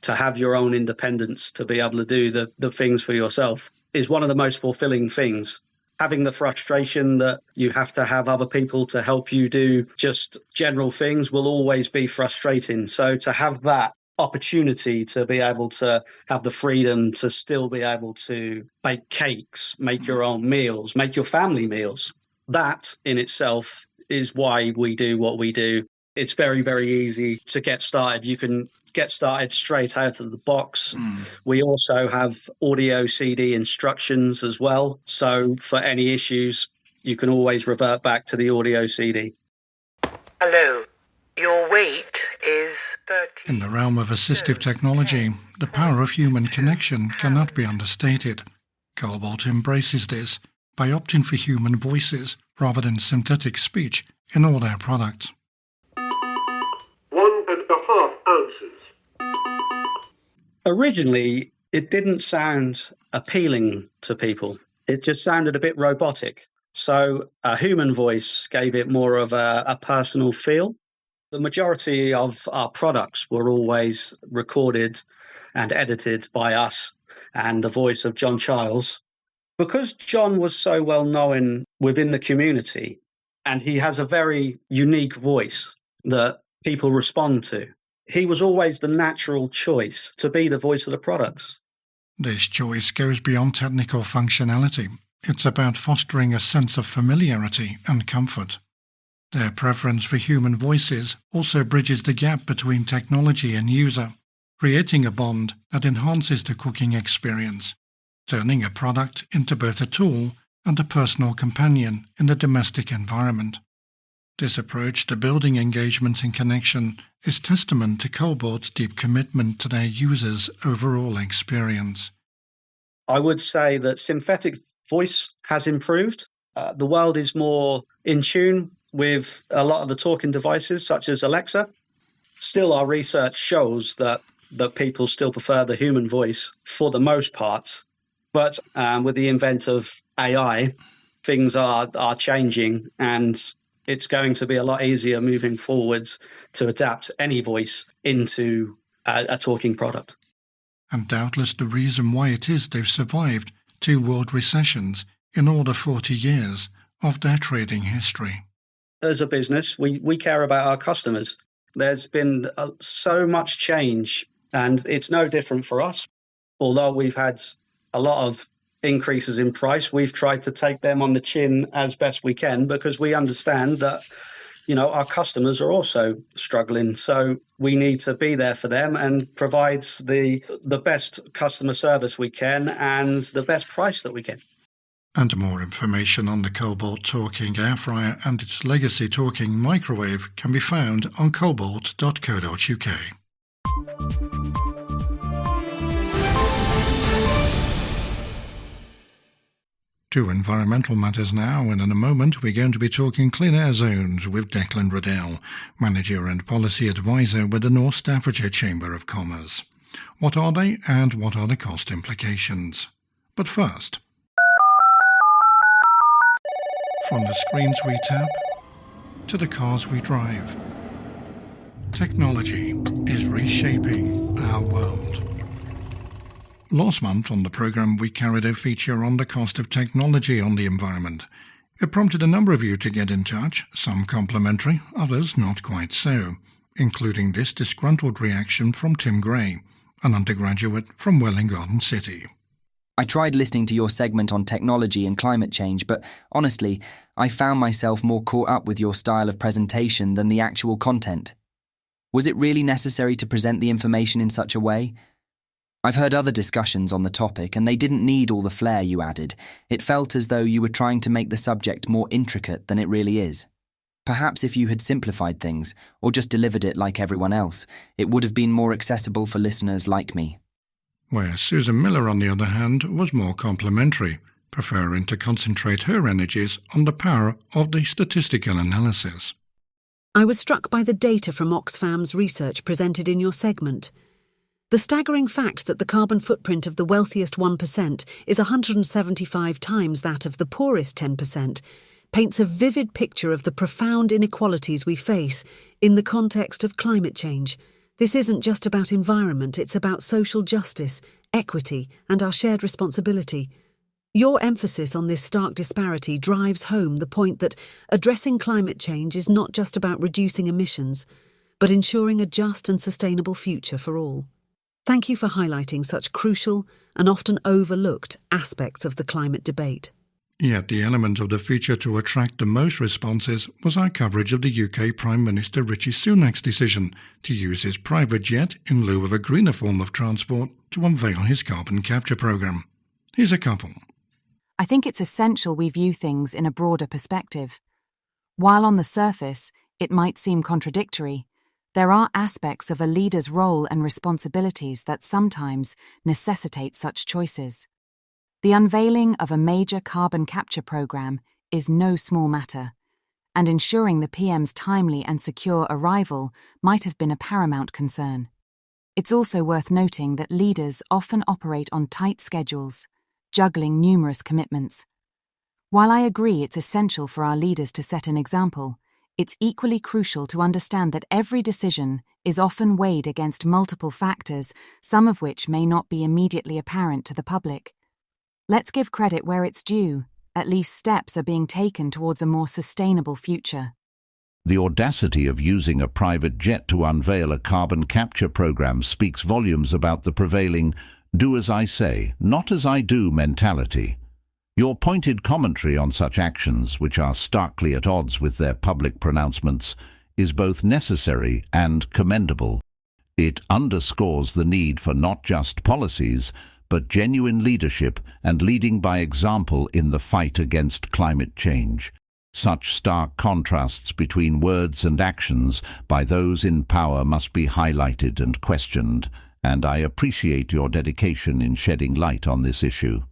To have your own independence, to be able to do the things for yourself is one of the most fulfilling things. Having the frustration that you have to have other people to help you do just general things will always be frustrating. So to have that opportunity to be able to have the freedom to still be able to bake cakes, make your own meals, make your family meals, that in itself is why we do what we do. It's very, very easy to get started. You can get started straight out of the box. We also have audio CD instructions as well. So for any issues, you can always revert back to the audio CD. Hello. Your weight is 30. In the realm of assistive technology, the power of human connection cannot be understated. Cobalt embraces this by opting for human voices rather than synthetic speech in all their products. 1.5 ounces. Originally, it didn't sound appealing to people. It just sounded a bit robotic. So a human voice gave it more of a personal feel. The majority of our products were always recorded and edited by us and the voice of John Childs. Because John was so well known within the community, and he has a very unique voice that people respond to, he was always the natural choice to be the voice of the products. This choice goes beyond technical functionality. It's about fostering a sense of familiarity and comfort. Their preference for human voices also bridges the gap between technology and user, creating a bond that enhances the cooking experience, turning a product into both a tool and a personal companion in the domestic environment. This approach to building engagement and connection is testament to Cobalt's deep commitment to their users' overall experience. I would say that synthetic voice has improved. The world is more in tune with a lot of the talking devices, such as Alexa. Still, our research shows that people still prefer the human voice for the most part. But with the advent of AI, things are changing, and it's going to be a lot easier moving forwards to adapt any voice into a talking product. And doubtless the reason why it is they've survived 2 world recessions in all the 40 years of their trading history. As a business, we care about our customers. There's been so much change, and it's no different for us. Although we've had a lot of increases in price, we've tried to take them on the chin as best we can, because we understand that, our customers are also struggling. So we need to be there for them and provide the best customer service we can and the best price that we can. And more information on the Cobalt Talking Air Fryer and its legacy talking microwave can be found on cobalt.co.uk. To environmental matters now, and in a moment we're going to be talking clean air zones with Declan Riddell, Manager and Policy Advisor with the North Staffordshire Chamber of Commerce. What are they and what are the cost implications? But first, from the screens we tap to the cars we drive, technology is reshaping our world. Last month on the programme we carried a feature on the cost of technology on the environment. It prompted a number of you to get in touch, some complimentary, others not quite so, including this disgruntled reaction from Tim Gray, an undergraduate from Welwyn Garden City. I tried listening to your segment on technology and climate change, but honestly, I found myself more caught up with your style of presentation than the actual content. Was it really necessary to present the information in such a way? I've heard other discussions on the topic, and they didn't need all the flair you added. It felt as though you were trying to make the subject more intricate than it really is. Perhaps if you had simplified things, or just delivered it like everyone else, it would have been more accessible for listeners like me. Where Susan Miller, on the other hand, was more complimentary, preferring to concentrate her energies on the power of the statistical analysis. I was struck by the data from Oxfam's research presented in your segment. The staggering fact that the carbon footprint of the wealthiest 1% is 175 times that of the poorest 10% paints a vivid picture of the profound inequalities we face in the context of climate change, This isn't just about environment, it's about social justice, equity, and our shared responsibility. Your emphasis on this stark disparity drives home the point that addressing climate change is not just about reducing emissions, but ensuring a just and sustainable future for all. Thank you for highlighting such crucial and often overlooked aspects of the climate debate. Yet the element of the feature to attract the most responses was our coverage of the UK Prime Minister Rishi Sunak's decision to use his private jet in lieu of a greener form of transport to unveil his carbon capture programme. Here's a couple. I think it's essential we view things in a broader perspective. While on the surface it might seem contradictory, there are aspects of a leader's role and responsibilities that sometimes necessitate such choices. The unveiling of a major carbon capture programme is no small matter, and ensuring the PM's timely and secure arrival might have been a paramount concern. It's also worth noting that leaders often operate on tight schedules, juggling numerous commitments. While I agree it's essential for our leaders to set an example, it's equally crucial to understand that every decision is often weighed against multiple factors, some of which may not be immediately apparent to the public. Let's give credit where it's due. At least steps are being taken towards a more sustainable future. The audacity of using a private jet to unveil a carbon capture program speaks volumes about the prevailing "do as I say, not as I do" mentality. Your pointed commentary on such actions, which are starkly at odds with their public pronouncements, is both necessary and commendable. It underscores the need for not just policies, but genuine leadership and leading by example in the fight against climate change. Such stark contrasts between words and actions by those in power must be highlighted and questioned, and I appreciate your dedication in shedding light on this issue.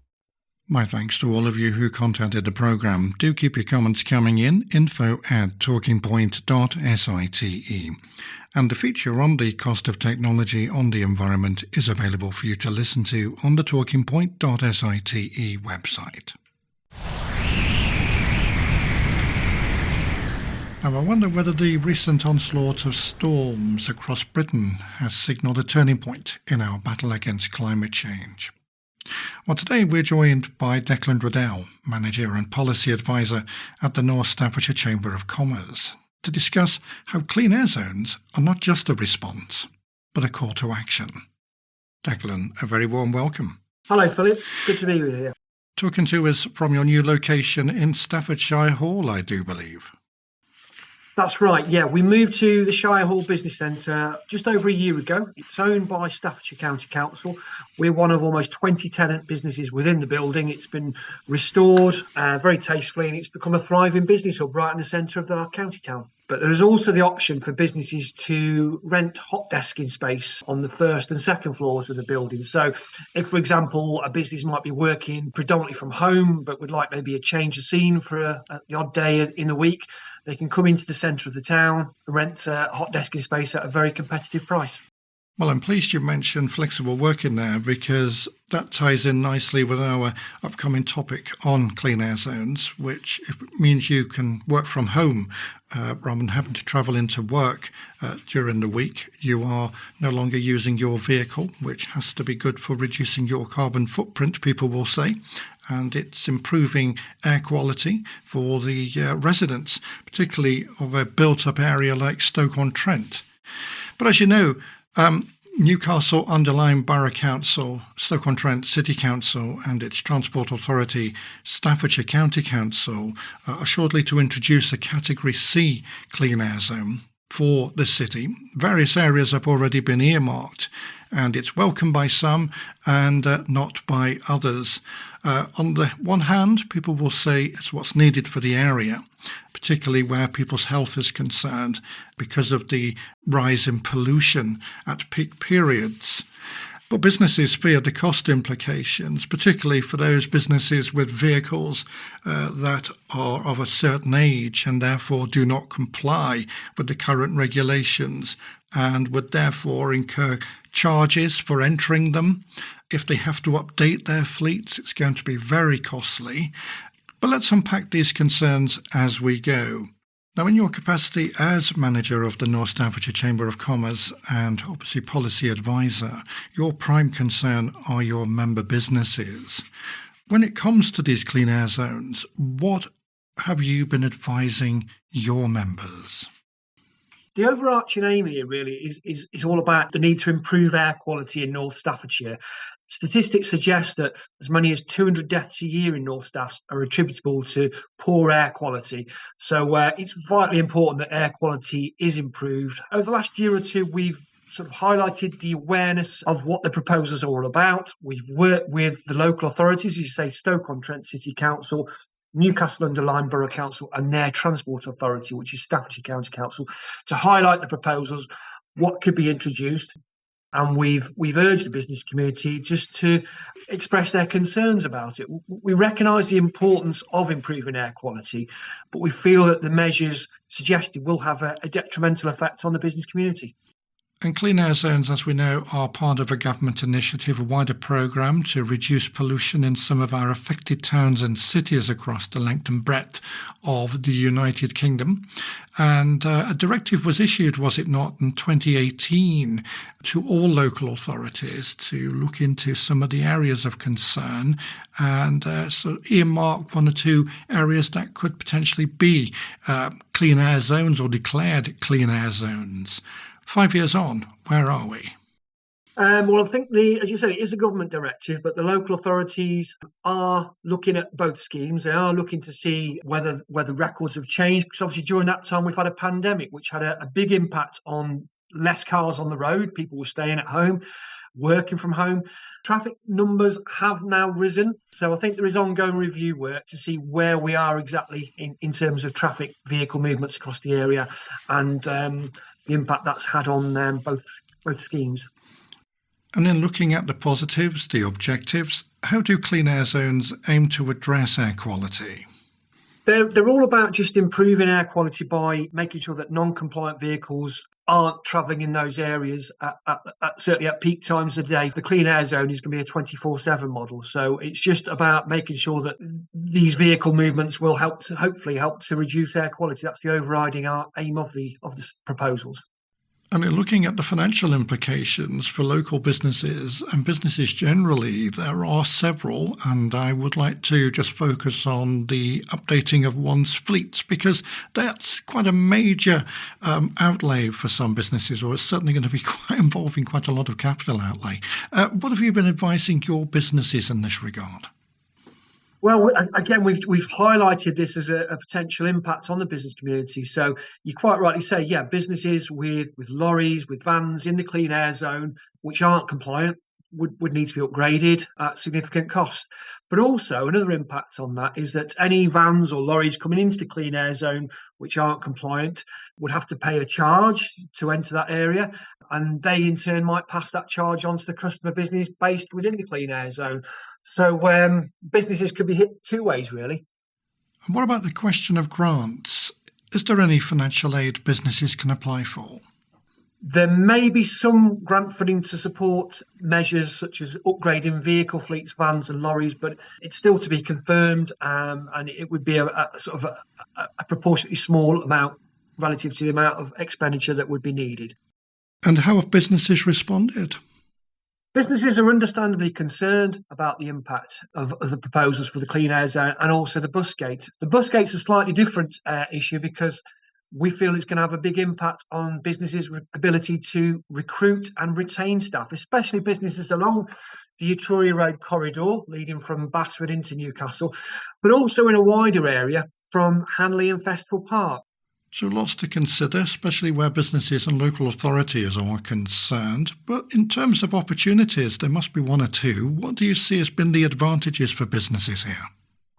My thanks to all of you who contacted the programme. Do keep your comments coming in, info@talkingpoint.site. And the feature on the cost of technology on the environment is available for you to listen to on the talkingpoint.site website. Now, I wonder whether the recent onslaught of storms across Britain has signalled a turning point in our battle against climate change. Well, today we're joined by Declan Riddell, Manager and Policy Advisor at the North Staffordshire Chamber of Commerce, to discuss how clean air zones are not just a response, but a call to action. Declan, a very warm welcome. Hello, Philip. Good to be with you. Talking to us from your new location in Staffordshire Hall, I do believe. That's right, yeah. We moved to the Shire Hall Business Centre just over a year ago. It's owned by Staffordshire County Council. We're one of almost 20 tenant businesses within the building. It's been restored very tastefully, and it's become a thriving business hub right in the centre of our county town. But there is also the option for businesses to rent hot desking space on the first and second floors of the building. So if, for example, a business might be working predominantly from home but would like maybe a change of scene for the odd day in the week, they can come into the centre of the town, rent hot desking space at a very competitive price. Well, I'm pleased you mentioned flexible working there, because that ties in nicely with our upcoming topic on clean air zones, which means you can work from home rather than having to travel into work during the week. You are no longer using your vehicle, which has to be good for reducing your carbon footprint, people will say. And it's improving air quality for the residents, particularly of a built-up area like Stoke-on-Trent. But as you know, Newcastle Underlyne Borough Council, Stoke-on-Trent City Council and its Transport Authority, Staffordshire County Council, are shortly to introduce a Category C clean air zone for the city. Various areas have already been earmarked, and it's welcomed by some and not by others. On the one hand, people will say it's what's needed for the area, particularly where people's health is concerned because of the rise in pollution at peak periods. But businesses fear the cost implications, particularly for those businesses with vehicles that are of a certain age and therefore do not comply with the current regulations and would therefore incur charges for entering them. If they have to update their fleets, it's going to be very costly. But let's unpack these concerns as we go. Now, in your capacity as manager of the North Staffordshire Chamber of Commerce and obviously policy advisor, your prime concern are your member businesses. When it comes to these clean air zones, what have you been advising your members? The overarching aim here really is all about the need to improve air quality in North Staffordshire. Statistics suggest that as many as 200 deaths a year in North Staff are attributable to poor air quality. So it's vitally important that air quality is improved. Over the last year or two, we've sort of highlighted the awareness of what the proposals are all about. We've worked with the local authorities, as you say, Stoke-on-Trent City Council, Newcastle-under-Lyme Borough Council and their Transport Authority, which is Staffordshire County Council, to highlight the proposals, what could be introduced. And we've urged the business community just to express their concerns about it. We recognise the importance of improving air quality, but we feel that the measures suggested will have a detrimental effect on the business community. And clean air zones, as we know, are part of a government initiative, a wider programme to reduce pollution in some of our affected towns and cities across the length and breadth of the United Kingdom. And a directive was issued, was it not, in 2018 to all local authorities to look into some of the areas of concern and so earmark one or two areas that could potentially be clean air zones or declared clean air zones. 5 years on, where are we? Well, I think, as you said, it is a government directive, but the local authorities are looking at both schemes. They are looking to see whether records have changed, because obviously during that time we've had a pandemic, which had a big impact on less cars on the road. People were staying at home, working from home. Traffic numbers have now risen. So I think there is ongoing review work to see where we are exactly in terms of traffic vehicle movements across the area and the impact that's had on both schemes. And then looking at the positives, the objectives, how do clean air zones aim to address air quality? They're all about just improving air quality by making sure that non-compliant vehicles aren't travelling in those areas certainly at peak times of the day. The clean air zone is going to be a 24/7 model, so it's just about making sure that these vehicle movements will hopefully help to reduce air quality. That's the overriding aim of the proposals. And in looking at the financial implications for local businesses and businesses generally, there are several, and I would like to just focus on the updating of one's fleets, because that's quite a major outlay for some businesses, or it's certainly going to be involving quite a lot of capital outlay. What have you been advising your businesses in this regard? Well, again, we've highlighted this as a potential impact on the business community. So you quite rightly say, yeah, businesses with lorries, with vans in the clean air zone, which aren't compliant, would need to be upgraded at significant cost. But also another impact on that is that any vans or lorries coming into the clean air zone which aren't compliant would have to pay a charge to enter that area, and they in turn might pass that charge on to the customer business based within the clean air zone. So businesses could be hit two ways, really. And what about the question of grants? Is there any financial aid businesses can apply for? There may be some grant funding to support measures such as upgrading vehicle fleets, vans and lorries, but it's still to be confirmed, and it would be a sort of a proportionately small amount relative to the amount of expenditure that would be needed. And how have businesses responded? Businesses are understandably concerned about the impact of the proposals for the clean air zone and also the bus gate. The bus gate's a slightly different issue because we feel it's going to have a big impact on businesses' ability to recruit and retain staff, especially businesses along the Etruria Road corridor leading from Basford into Newcastle, but also in a wider area from Hanley and Festival Park. So lots to consider, especially where businesses and local authorities are concerned. But in terms of opportunities, there must be one or two. What do you see has been the advantages for businesses here?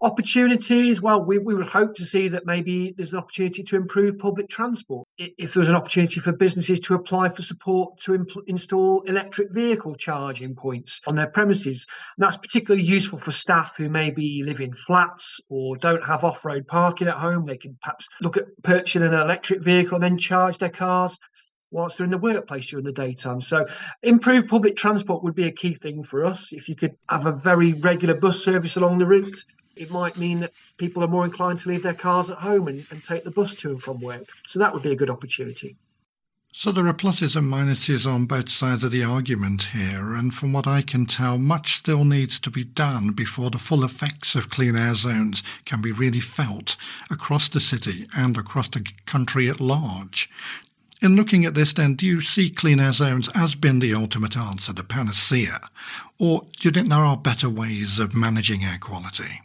Opportunities, well, we would hope to see that maybe there's an opportunity to improve public transport. If there's an opportunity for businesses to apply for support to install electric vehicle charging points on their premises, and that's particularly useful for staff who maybe live in flats or don't have off-road parking at home. They can perhaps look at purchasing an electric vehicle and then charge their cars whilst they're in the workplace during the daytime. So improved public transport would be a key thing for us. If you could have a very regular bus service along the route, It might mean that people are more inclined to leave their cars at home and take the bus to and from work. So that would be a good opportunity. So there are pluses and minuses on both sides of the argument here, and from what I can tell, much still needs to be done before the full effects of clean air zones can be really felt across the city and across the country at large. In looking at this then, do you see clean air zones as being the ultimate answer, the panacea? Or do you think there are better ways of managing air quality?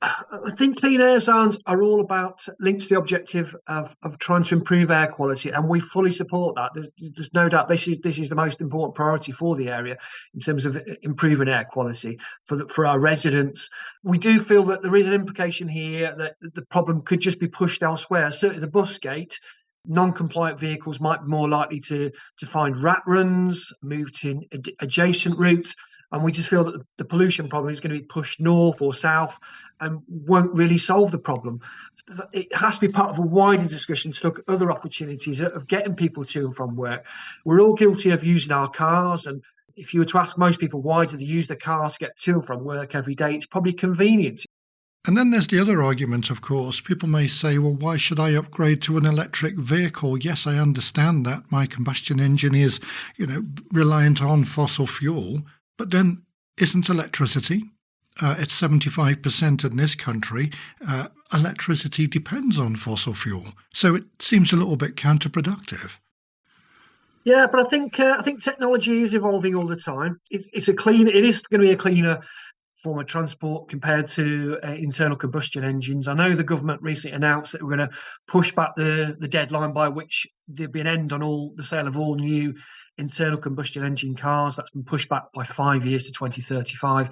I think clean air zones are all about linked to the objective of trying to improve air quality, and we fully support that. There's no doubt this is the most important priority for the area in terms of improving air quality for our residents. We do feel that there is an implication here that the problem could just be pushed elsewhere. Certainly the bus gate, non-compliant vehicles might be more likely to find rat runs, move to adjacent routes, and we just feel that the pollution problem is going to be pushed north or south and won't really solve the problem. It has to be part of a wider discussion to look at other opportunities of getting people to and from work. We're all guilty of using our cars, and if you were to ask most people why do they use their car to get to and from work every day, it's probably convenience. And then there's the other argument, of course. People may say, well, why should I upgrade to an electric vehicle? Yes, I understand that. My combustion engine is, reliant on fossil fuel. But then isn't electricity? It's 75% in this country. Electricity depends on fossil fuel. So it seems a little bit counterproductive. Yeah, but I think technology is evolving all the time. It is going to be a cleaner form of transport compared to internal combustion engines. I know the government recently announced that we're going to push back the deadline by which there'd be an end on the sale of all new internal combustion engine cars. That's been pushed back by 5 years to 2035.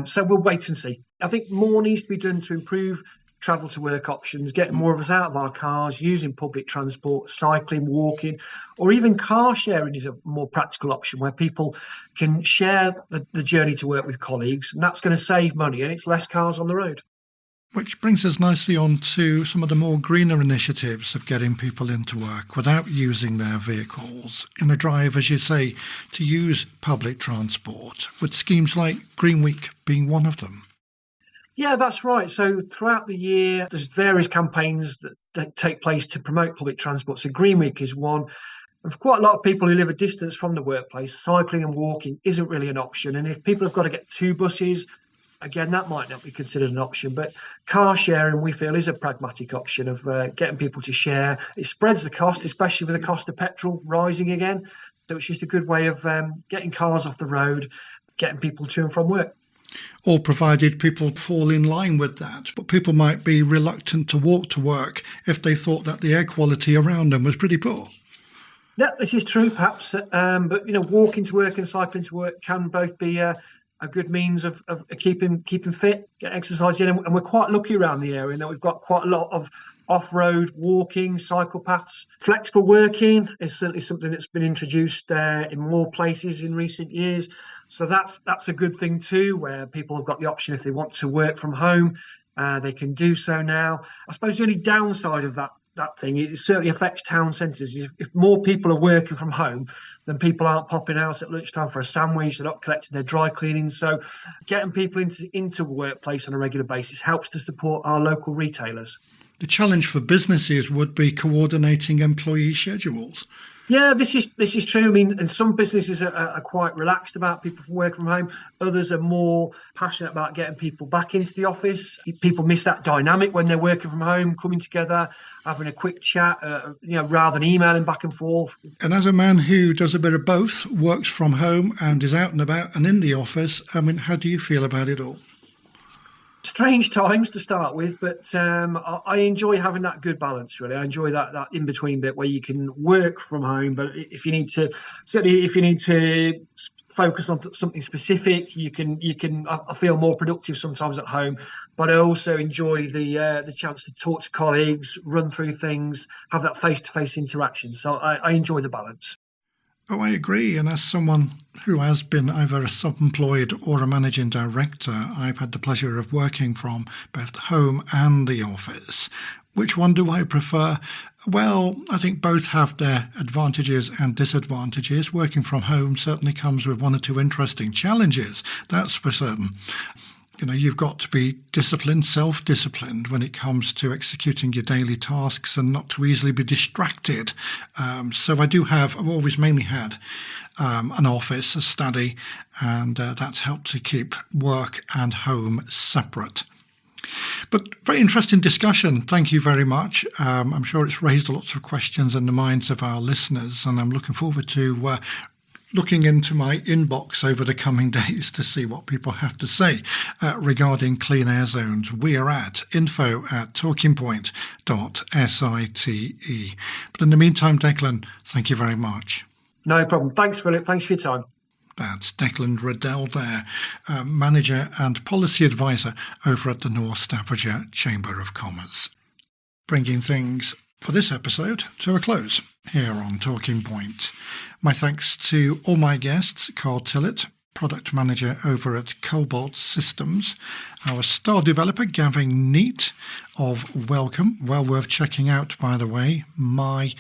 So we'll wait and see. I think more needs to be done to improve travel to work options, getting more of us out of our cars, using public transport, cycling, walking, or even car sharing is a more practical option where people can share the journey to work with colleagues, and that's going to save money and it's less cars on the road. Which brings us nicely on to some of the more greener initiatives of getting people into work without using their vehicles, in a drive, as you say, to use public transport, with schemes like Green Week being one of them. Yeah, that's right. So throughout the year, there's various campaigns that take place to promote public transport. So Green Week is one. And for quite a lot of people who live a distance from the workplace, cycling and walking isn't really an option. And if people have got to get two buses, again, that might not be considered an option. But car sharing, we feel, is a pragmatic option of getting people to share. It spreads the cost, especially with the cost of petrol rising again. So it's just a good way of getting cars off the road, getting people to and from work. All provided people fall in line with that. But people might be reluctant to walk to work if they thought that the air quality around them was pretty poor. Yeah, this is true, perhaps. But, walking to work and cycling to work can both be a good means of keeping fit, get exercise in. And we're quite lucky around the area that we've got quite a lot of off-road walking, cycle paths. Flexible working is certainly something that's been introduced in more places in recent years. So that's a good thing too, where people have got the option if they want to work from home, they can do so now. I suppose the only downside of that thing, it certainly affects town centres. If more people are working from home, then people aren't popping out at lunchtime for a sandwich, they're not collecting their dry cleaning. So getting people into the workplace on a regular basis helps to support our local retailers. The challenge for businesses would be coordinating employee schedules. Yeah, this is true. I mean, and some businesses are quite relaxed about people working from home. Others are more passionate about getting people back into the office. People miss that dynamic when they're working from home, coming together, having a quick chat, rather than emailing back and forth. And as a man who does a bit of both, works from home and is out and about and in the office, I mean, how do you feel about it all? Strange times to start with, but I enjoy having that good balance, really. I enjoy that in-between bit where you can work from home, but if you need to focus on something specific, you can. I feel more productive sometimes at home, but I also enjoy the chance to talk to colleagues, run through things, have that face-to-face interaction. So I enjoy the balance. Oh, I agree. And as someone who has been either a self-employed or a managing director, I've had the pleasure of working from both home and the office. Which one do I prefer? Well, I think both have their advantages and disadvantages. Working from home certainly comes with one or two interesting challenges, that's for certain. you've got to be disciplined, self-disciplined when it comes to executing your daily tasks and not to easily be distracted. So I've always mainly had an office, a study, and that's helped to keep work and home separate. But very interesting discussion. Thank you very much. I'm sure it's raised lots of questions in the minds of our listeners, and I'm looking forward to looking into my inbox over the coming days to see what people have to say regarding clean air zones. We are at info@talkingpoint.site. But in the meantime, Declan, thank you very much. No problem. Thanks, Philip. Thanks for your time. That's Declan Riddell there, Manager and Policy Advisor over at the North Staffordshire Chamber of Commerce. Bringing things for this episode to a close here on Talking Point. My thanks to all my guests, Carl Tillett, Product Manager over at Cobalt Systems, our star developer, Gavin Neat of Welcome, well worth checking out, by the way, my.wel-co.me.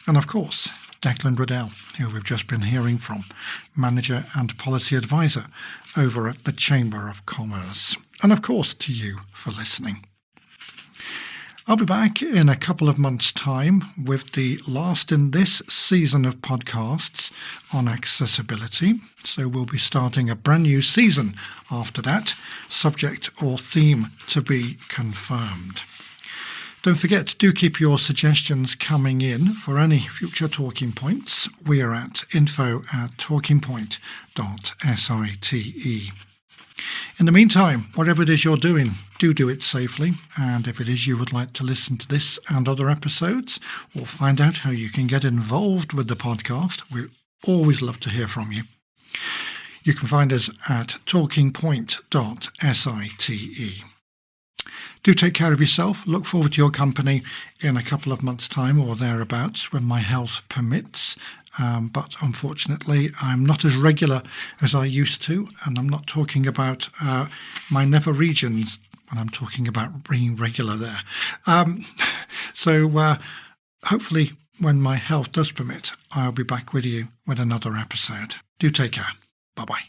And of course, Declan Riddell, who we've just been hearing from, Manager and Policy Advisor over at the Chamber of Commerce. And of course, to you for listening. I'll be back in a couple of months' time with the last in this season of podcasts on accessibility. So we'll be starting a brand new season after that, subject or theme to be confirmed. Don't forget, do keep your suggestions coming in for any future talking points. We are at info@talkingpoint.site. In the meantime, whatever it is you're doing, do it safely. And if it is you would like to listen to this and other episodes, or find out how you can get involved with the podcast, we always love to hear from you. You can find us at talkingpoint.site. Do take care of yourself. Look forward to your company in a couple of months' time or thereabouts when my health permits. But unfortunately, I'm not as regular as I used to, and I'm not talking about my nether regions when I'm talking about being regular there. So hopefully when my health does permit, I'll be back with you with another episode. Do take care. Bye-bye.